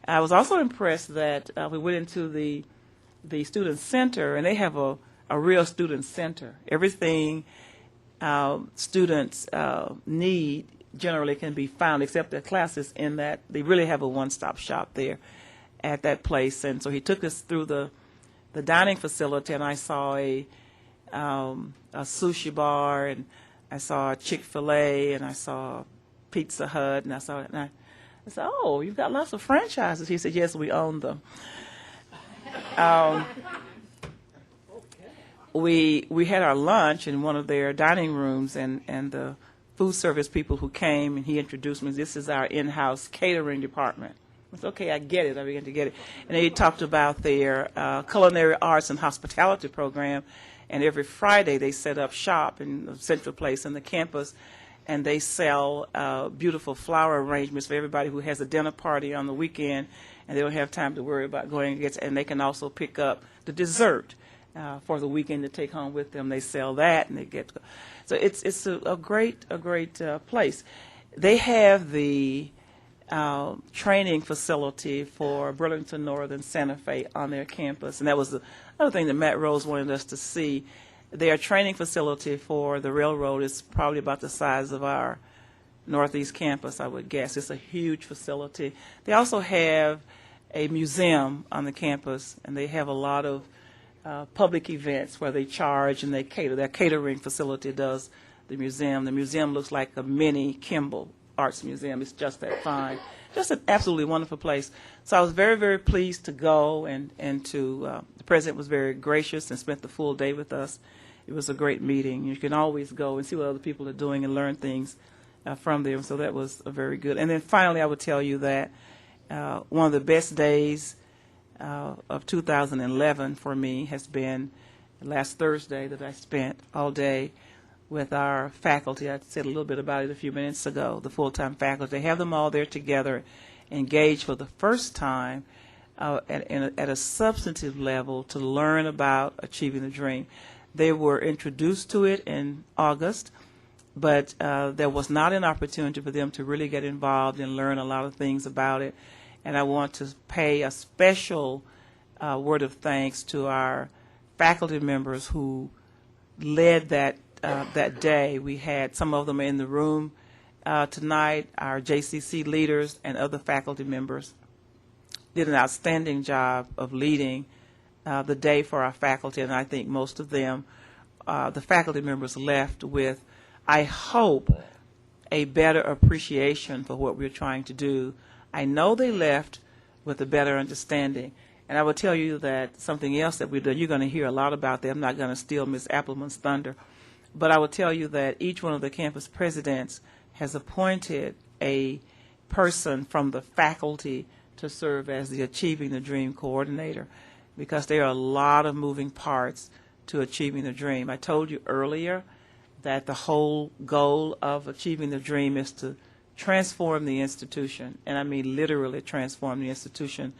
I was also impressed that we went into the student center, and they have a real student center. Everything students need generally can be found, except their classes, in that they really have a one-stop shop there at that place. And so he took us through the dining facility, and I saw a sushi bar, and I saw a Chick-fil-A, and I saw Pizza Hut, and I said, "Oh, you've got lots of franchises." He said, "Yes, we own them." We had our lunch in one of their dining rooms, and the food service people who came, and he introduced me, "This is our in-house catering department." I said, "Okay, I get it." I began to get it. And they talked about their culinary arts and hospitality program, and every Friday they set up shop in the central place in the campus, and they sell beautiful flower arrangements for everybody who has a dinner party on the weekend, and they don't have time to worry about going and get, and they can also pick up the dessert for the weekend to take home with them. They sell that, and they get, so it's a great place. They have the training facility for Burlington Northern Santa Fe on their campus, and that was the other thing that Matt Rose wanted us to see. Their training facility for the railroad is probably about the size of our Northeast campus, I would guess. It's a huge facility. They also have a museum on the campus, and they have a lot of public events where they charge and they cater. Their catering facility does the museum. The museum looks like a mini Kimball Arts Museum. It's just that fine. Just an absolutely wonderful place. So I was very, very pleased to go, and the president was very gracious and spent the full day with us. It was a great meeting. You can always go and see what other people are doing and learn things from them. So that was very good. And then finally, I would tell you that one of the best days of 2011 for me has been last Thursday, that I spent all day with our faculty. I said a little bit about it a few minutes ago, the full-time faculty. They have them all there together, engaged for the first time at a substantive level to learn about achieving the dream. They were introduced to it in August, but there was not an opportunity for them to really get involved and learn a lot of things about it. And I want to pay a special word of thanks to our faculty members who led that day. We had some of them in the room tonight. Our JCC leaders and other faculty members did an outstanding job of leading the day for our faculty, and I think most of them, the faculty members, left with, I hope, a better appreciation for what we're trying to do. I know they left with a better understanding. And I will tell you that something else that we've done, you're going to hear a lot about that. I'm not going to steal Ms. Appleman's thunder. But I will tell you that each one of the campus presidents has appointed a person from the faculty to serve as the Achieving the Dream coordinator, because there are a lot of moving parts to achieving the dream. I told you earlier that the whole goal of Achieving the Dream is to transform the institution, and I mean literally transform the institution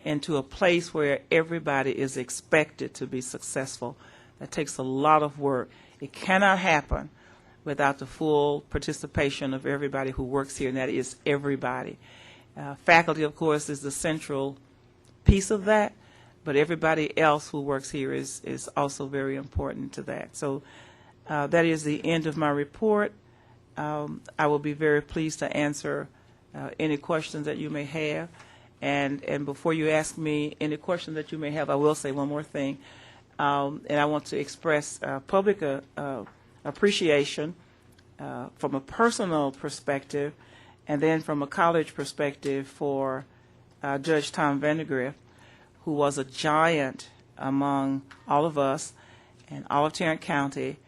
into a place where everybody is expected to be successful. That takes a lot of work. It cannot happen without the full participation of everybody who works here, and that is everybody. Faculty, of course, is the central piece of that, but everybody else who works here is also very important to that. So that is the end of my report. I will be very pleased to answer any questions that you may have. And before you ask me any questions that you may have, I will say one more thing. And I want to express public appreciation from a personal perspective and then from a college perspective for Judge Tom Vandergrift, who was a giant among all of us and all of Tarrant County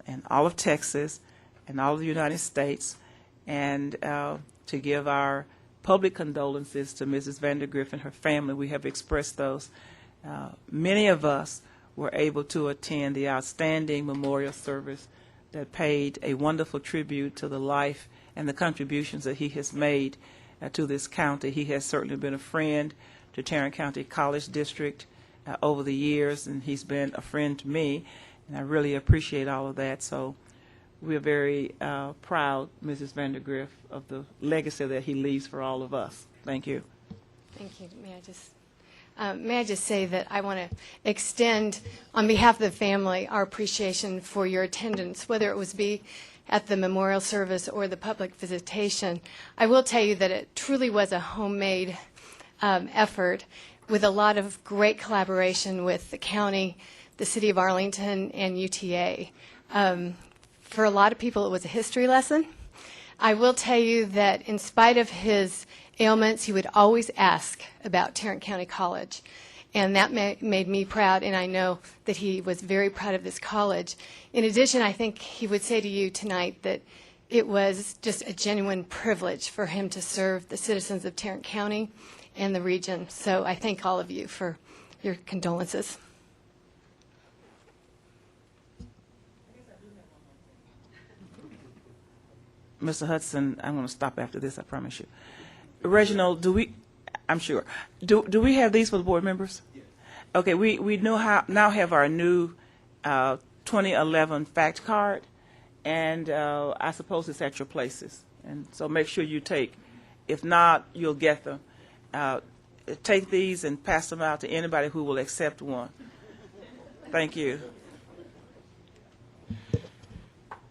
and all of Texas and all of the United States, and to give our public condolences to Mrs. Vandergrift and her family. We have expressed those. Many of us were able to attend the outstanding memorial service that paid a wonderful tribute to the life and the contributions that he has made to this county. He has certainly been a friend to Tarrant County College District over the years, and he's been a friend to me, and I really appreciate all of that. So we're very proud, Mrs. Vandergrift, of the legacy that he leaves for all of us. Thank you. Thank you. May I just say that I want to extend, on behalf of the family, our appreciation for your attendance, whether it was at the memorial service or the public visitation. I will tell you that it truly was a homemade effort with a lot of great collaboration with the county, the city of Arlington, and UTA. For a lot of people, it was a history lesson. I will tell you that in spite of his ailments, he would always ask about Tarrant County College. And that made me proud, and I know that he was very proud of this college. In addition, I think he would say to you tonight that it was just a genuine privilege for him to serve the citizens of Tarrant County and the region. So I thank all of you for your condolences. Mr. Hudson, I'm going to stop after this, I promise you. Reginald, I'm sure, do we have these for the board members? Yes. Okay, we now have our new 2011 fact card, and I suppose it's at your places. And so make sure you take. If not, you'll get them. Take these and pass them out to anybody who will accept one. Thank you.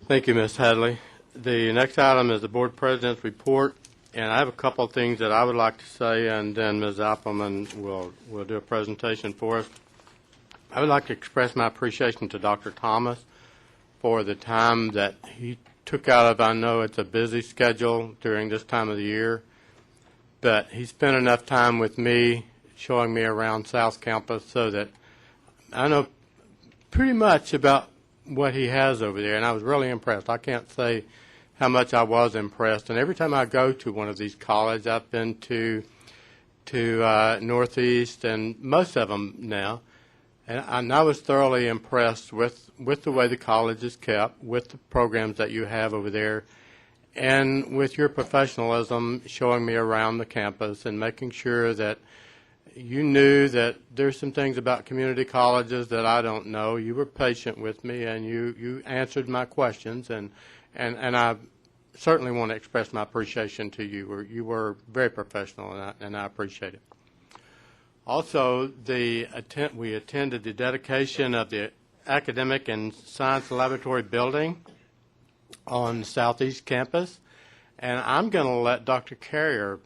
Thank you, Ms. Hadley. The next item is the board president's report, and I have a couple of things that I would like to say, and then Ms. Appleman will do a presentation for us. I would like to express my appreciation to Dr. Thomas for the time that he took out of, I know it's a busy schedule during this time of the year, but he spent enough time with me showing me around South Campus so that I know pretty much about what he has over there, and I was really impressed. I can't say how much I was impressed. And every time I go to one of these colleges, I've been to Northeast and most of them now, and I was thoroughly impressed with the way the college is kept, with the programs that you have over there, and with your professionalism showing me around the campus and making sure that you knew that there's some things about community colleges that I don't know. You were patient with me, and you answered my questions, and I certainly want to express my appreciation to you. You were very professional, and I appreciate it. Also, we attended the dedication of the Academic and Science Laboratory building on the Southeast Campus, and I'm going to let Dr. Carrier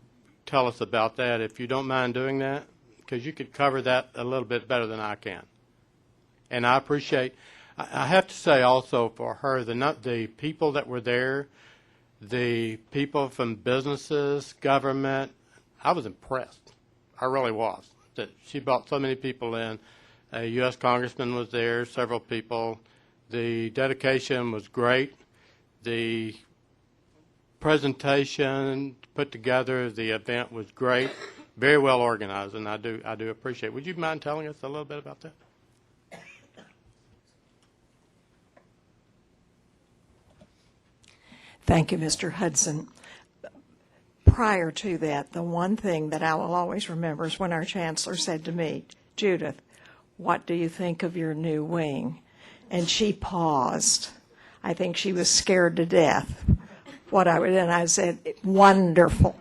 tell us about that, if you don't mind doing that, because you could cover that a little bit better than I can. And I appreciate, I have to say also for her, the people that were there, the people from businesses, government, I was impressed. I really was. That she brought so many people in. A U.S. congressman was there, several people. The dedication was great. The presentation put together, the event was great, very well organized, and I do appreciate it. Would you mind telling us a little bit about that? Thank you, Mr. Hudson. Prior to that, the one thing that I will always remember is when our chancellor said to me, Judith, what do you think of your new wing? And she paused. I think she was scared to death. And I said, wonderful.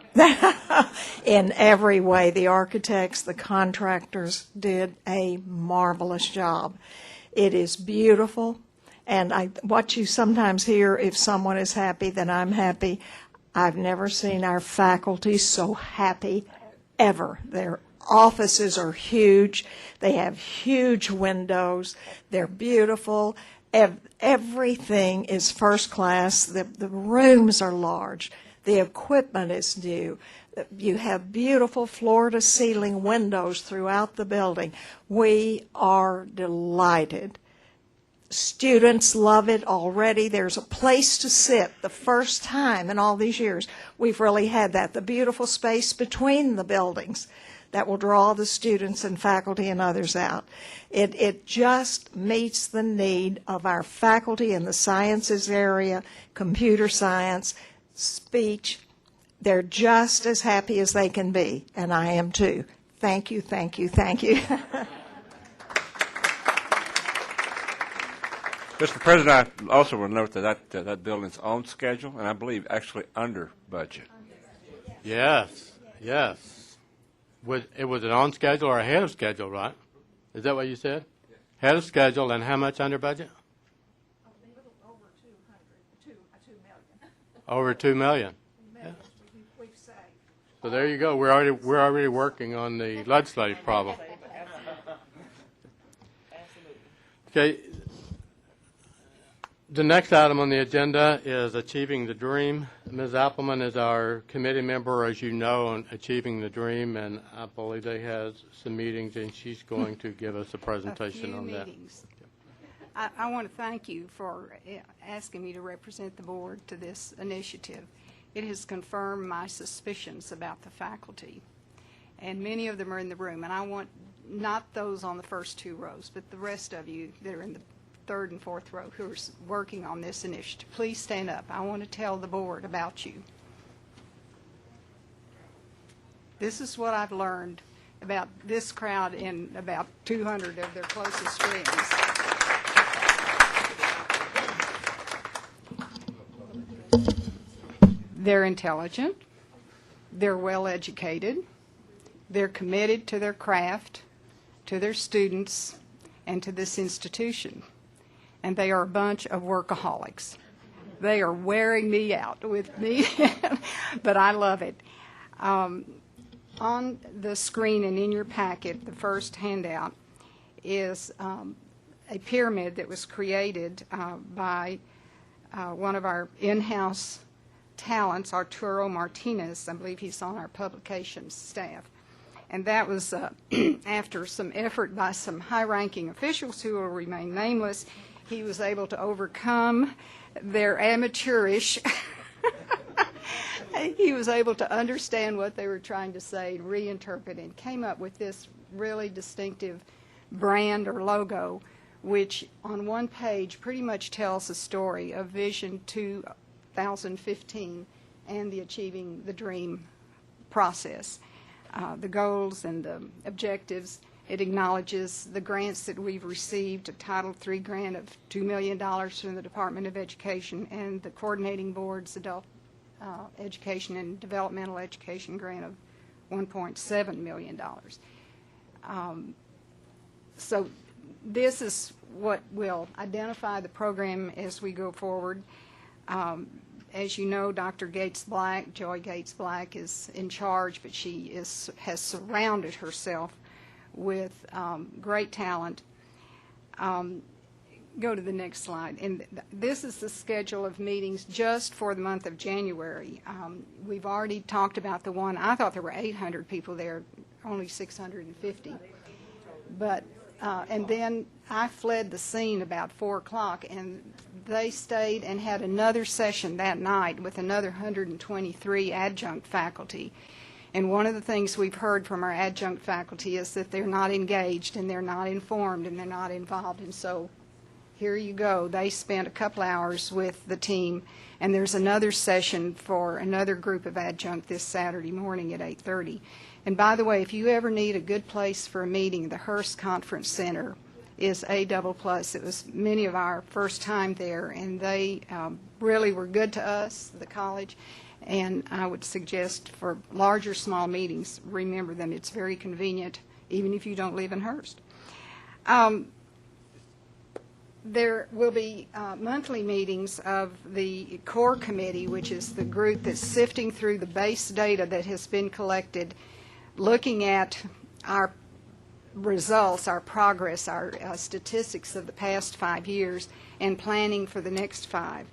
In every way, the architects, the contractors did a marvelous job. It is beautiful. And what you sometimes hear, if someone is happy, then I'm happy. I've never seen our faculty so happy ever. Their offices are huge. They have huge windows. They're beautiful. Everything is first class. The rooms are large. The equipment is new. You have beautiful floor-to-ceiling windows throughout the building. We are delighted. Students love it already. There's a place to sit. The first time in all these years we've really had that. The beautiful space between the buildings that will draw the students and faculty and others out. It just meets the need of our faculty in the sciences area, computer science, speech. They're just as happy as they can be, and I am too. Thank you, thank you, thank you. Mr. President, I also want to note that building's on schedule, and I believe actually under budget. Yes, yes. It was it on schedule or ahead of schedule, right? Is that what you said? Yes. Ahead of schedule, and how much under budget? Over $2 million. Yeah. So there you go. We're already working on the legislative problem. Okay. The next item on the agenda is Achieving the Dream. Ms. Appleman is our committee member, as you know, on Achieving the Dream, and I believe they have some meetings, and she's going to give us a presentation on that. I want to thank you for asking me to represent the board to this initiative. It has confirmed my suspicions about the faculty, and many of them are in the room, and I want not those on the first two rows, but the rest of you that are in the third and fourth row who are working on this initiative. Please stand up. I want to tell the board about you. This is what I've learned about this crowd and about 200 of their closest friends. They're intelligent, they're well educated, they're committed to their craft, to their students, and to this institution. And they are a bunch of workaholics. They are wearing me out with me, but I love it. On the screen and in your packet, the first handout is a pyramid that was created by one of our in-house talents, Arturo Martinez. I believe he's on our publications staff. And that was after some effort by some high-ranking officials who will remain nameless. He was able to overcome their amateurish. He was able to understand what they were trying to say and reinterpret, and came up with this really distinctive brand or logo, which on one page pretty much tells the story of Vision 2015 and the Achieving the Dream process. The goals and the objectives. It acknowledges the grants that we've received, a Title III grant of $2 million from the Department of Education, and the Coordinating Board's Adult Education and Developmental Education grant of $1.7 million. So this is what will identify the program as we go forward. As you know, Dr. Gates-Black, Joy Gates-Black, is in charge, but she has surrounded herself with great talent. Go to the next slide. And this is the schedule of meetings just for the month of January. We've already talked about the one. I thought there were 800 people there, only 650. But And then I fled the scene about 4 o'clock, and they stayed and had another session that night with another 123 adjunct faculty. And one of the things we've heard from our adjunct faculty is that they're not engaged, and they're not informed, and they're not involved. And so here you go. They spent a couple hours with the team, and there's another session for another group of adjunct this Saturday morning at 8:30. And by the way, if you ever need a good place for a meeting, the Hearst Conference Center is A++. It was many of our first time there, and they really were good to us, the college. And I would suggest for larger, small meetings, remember them. It's very convenient, even if you don't live in Hearst. There will be monthly meetings of the core committee, which is the group that's sifting through the base data that has been collected, looking at our results, our progress, our statistics of the past 5 years, and planning for the next 5.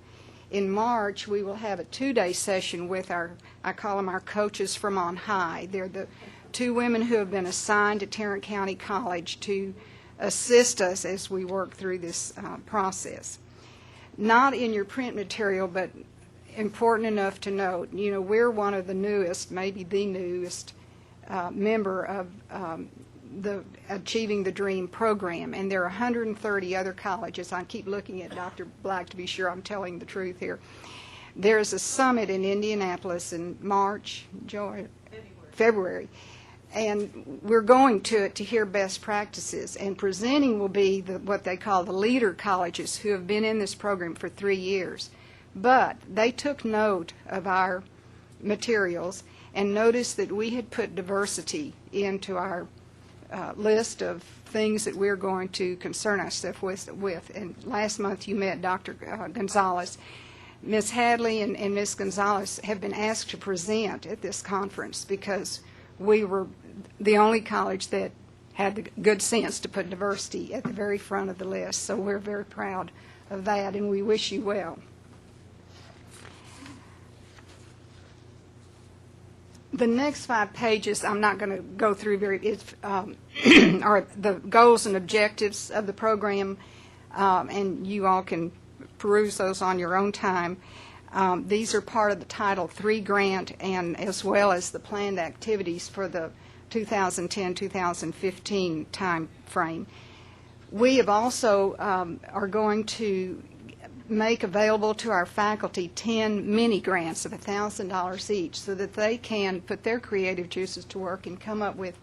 In March, we will have a 2-day session with I call them our coaches from on high. They're the 2 women who have been assigned to Tarrant County College to assist us as we work through this process. Not in your print material, but important enough to note, we're one of the newest, maybe the newest member of the Achieving the Dream program, and there are 130 other colleges. I keep looking at Dr. Black to be sure I'm telling the truth here. There's a summit in Indianapolis in February, and we're going to it to hear best practices, and presenting will be what they call the leader colleges who have been in this program for 3 years. But they took note of our materials and noticed that we had put diversity into our list of things that we're going to concern ourselves with. And last month you met Dr. Gonzalez. Ms. Hadley and Ms. Gonzalez have been asked to present at this conference because we were the only college that had the good sense to put diversity at the very front of the list. So we're very proud of that, and we wish you well. The next 5 pages, I'm not going to go through are the goals and objectives of the program, and you all can peruse those on your own time. These are part of the Title III grant, and as well as the planned activities for the 2010-2015 time frame. We have also are going to make available to our faculty 10 mini grants of $1,000 each so that they can put their creative juices to work and come up with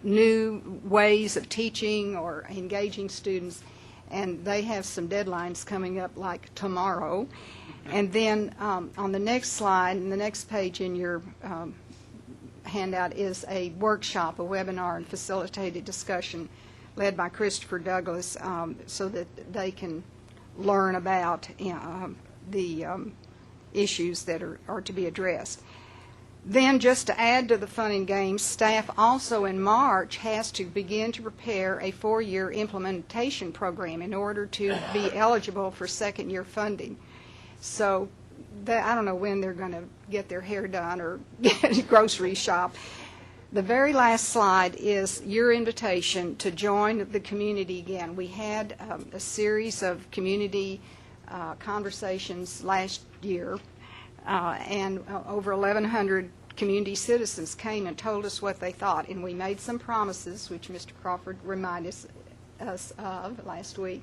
new ways of teaching or engaging students. And they have some deadlines coming up like tomorrow. And then on the next slide, and the next page in your handout is a workshop, a webinar and facilitated discussion led by Christopher Douglas so that they can learn about the issues that are to be addressed. Then, just to add to the fun and games, staff also in March has to begin to prepare a 4-year implementation program in order to be eligible for second-year funding. So I don't know when they're going to get their hair done or get a grocery shop. The very last slide is your invitation to join the community again. We had a series of community conversations last year, and over 1,100 community citizens came and told us what they thought, and we made some promises, which Mr. Crawford reminded us of last week.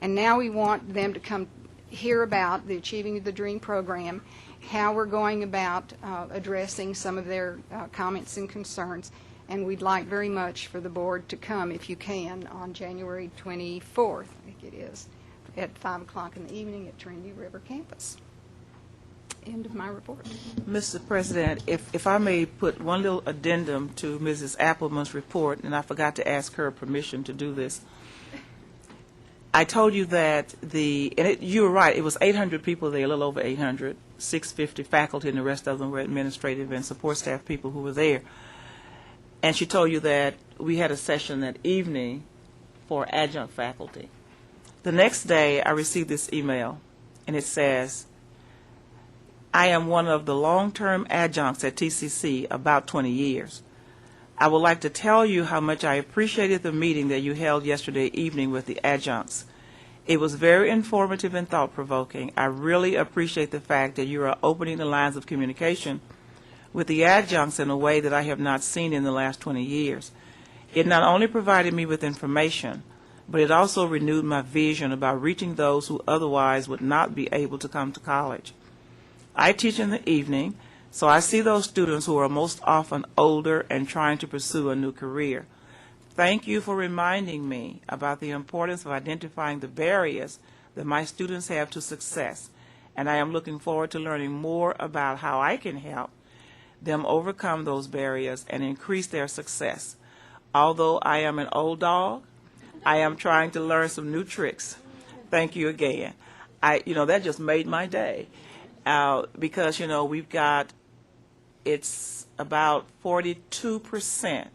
And now we want them to come hear about the Achieving the Dream program, how we're going about addressing some of their comments and concerns, and we'd like very much for the board to come, if you can, on January 24th, I think it is, at 5 o'clock in the evening at Trinity River Campus. End of my report. Mr. President, if I may put one little addendum to Mrs. Appleman's report, and I forgot to ask her permission to do this. I told you that you were right, it was 800 people there, a little over 800, 650 faculty, and the rest of them were administrative and support staff people who were there. And she told you that we had a session that evening for adjunct faculty. The next day, I received this email, and it says, I am one of the long-term adjuncts at TCC, about 20 years. I would like to tell you how much I appreciated the meeting that you held yesterday evening with the adjuncts. It was very informative and thought-provoking. I really appreciate the fact that you are opening the lines of communication with the adjuncts in a way that I have not seen in the last 20 years. It not only provided me with information, but it also renewed my vision about reaching those who otherwise would not be able to come to college. I teach in the evening, so I see those students who are most often older and trying to pursue a new career. Thank you for reminding me about the importance of identifying the barriers that my students have to success, and I am looking forward to learning more about how I can help them overcome those barriers and increase their success. Although I am an old dog, I am trying to learn some new tricks. Thank you again. That just made my day, because, we've got, it's about 42%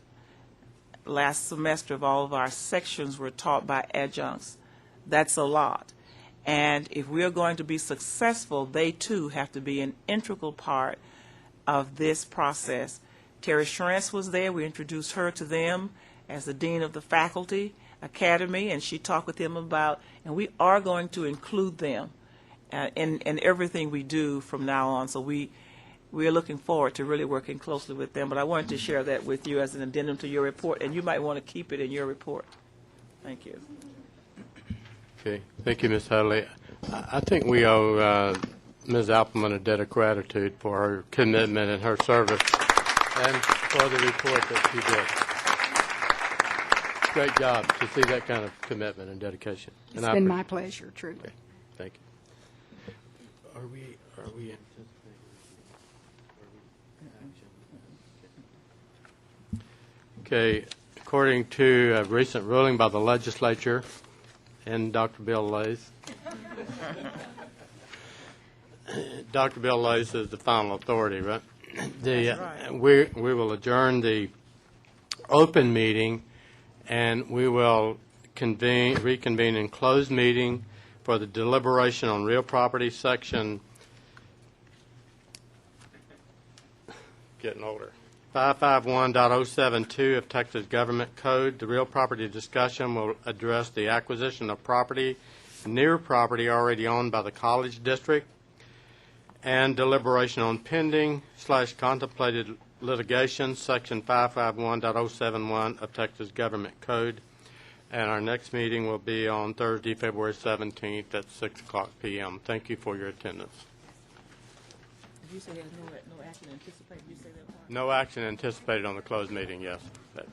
last semester of all of our sections were taught by adjuncts. That's a lot. And if we are going to be successful, they too have to be an integral part of this process. Terry Schrantz was there. We introduced her to them as the Dean of the Faculty Academy, and she talked with them about, and we are going to include them in everything we do from now on. So we are looking forward to really working closely with them. But I wanted to share that with you as an addendum to your report, and you might want to keep it in your report. Thank you. Okay. Thank you, Ms. Hadley. I think we owe Ms. Appleman a debt of gratitude for her commitment and her service and for the report that she did. Great job to see that kind of commitment and dedication. It's been my pleasure, truly. Okay. Thank you. Are we anticipating? Okay. According to a recent ruling by the legislature and Dr. Bill Lays, Dr. Bill Lays is the final authority, right? We will adjourn the open meeting, and we will reconvene in closed meeting for the deliberation on real property section, getting older, 551.072 of Texas Government Code. The real property discussion will address the acquisition of property near property already owned by the college district, and deliberation on pending/contemplated litigation, section 551.071 of Texas Government Code. And our next meeting will be on Thursday, February 17th at 6 o'clock p.m. Thank you for your attendance. Did you say there's no action anticipated? Did you say that part? No action anticipated on the closed meeting, yes. Yeah.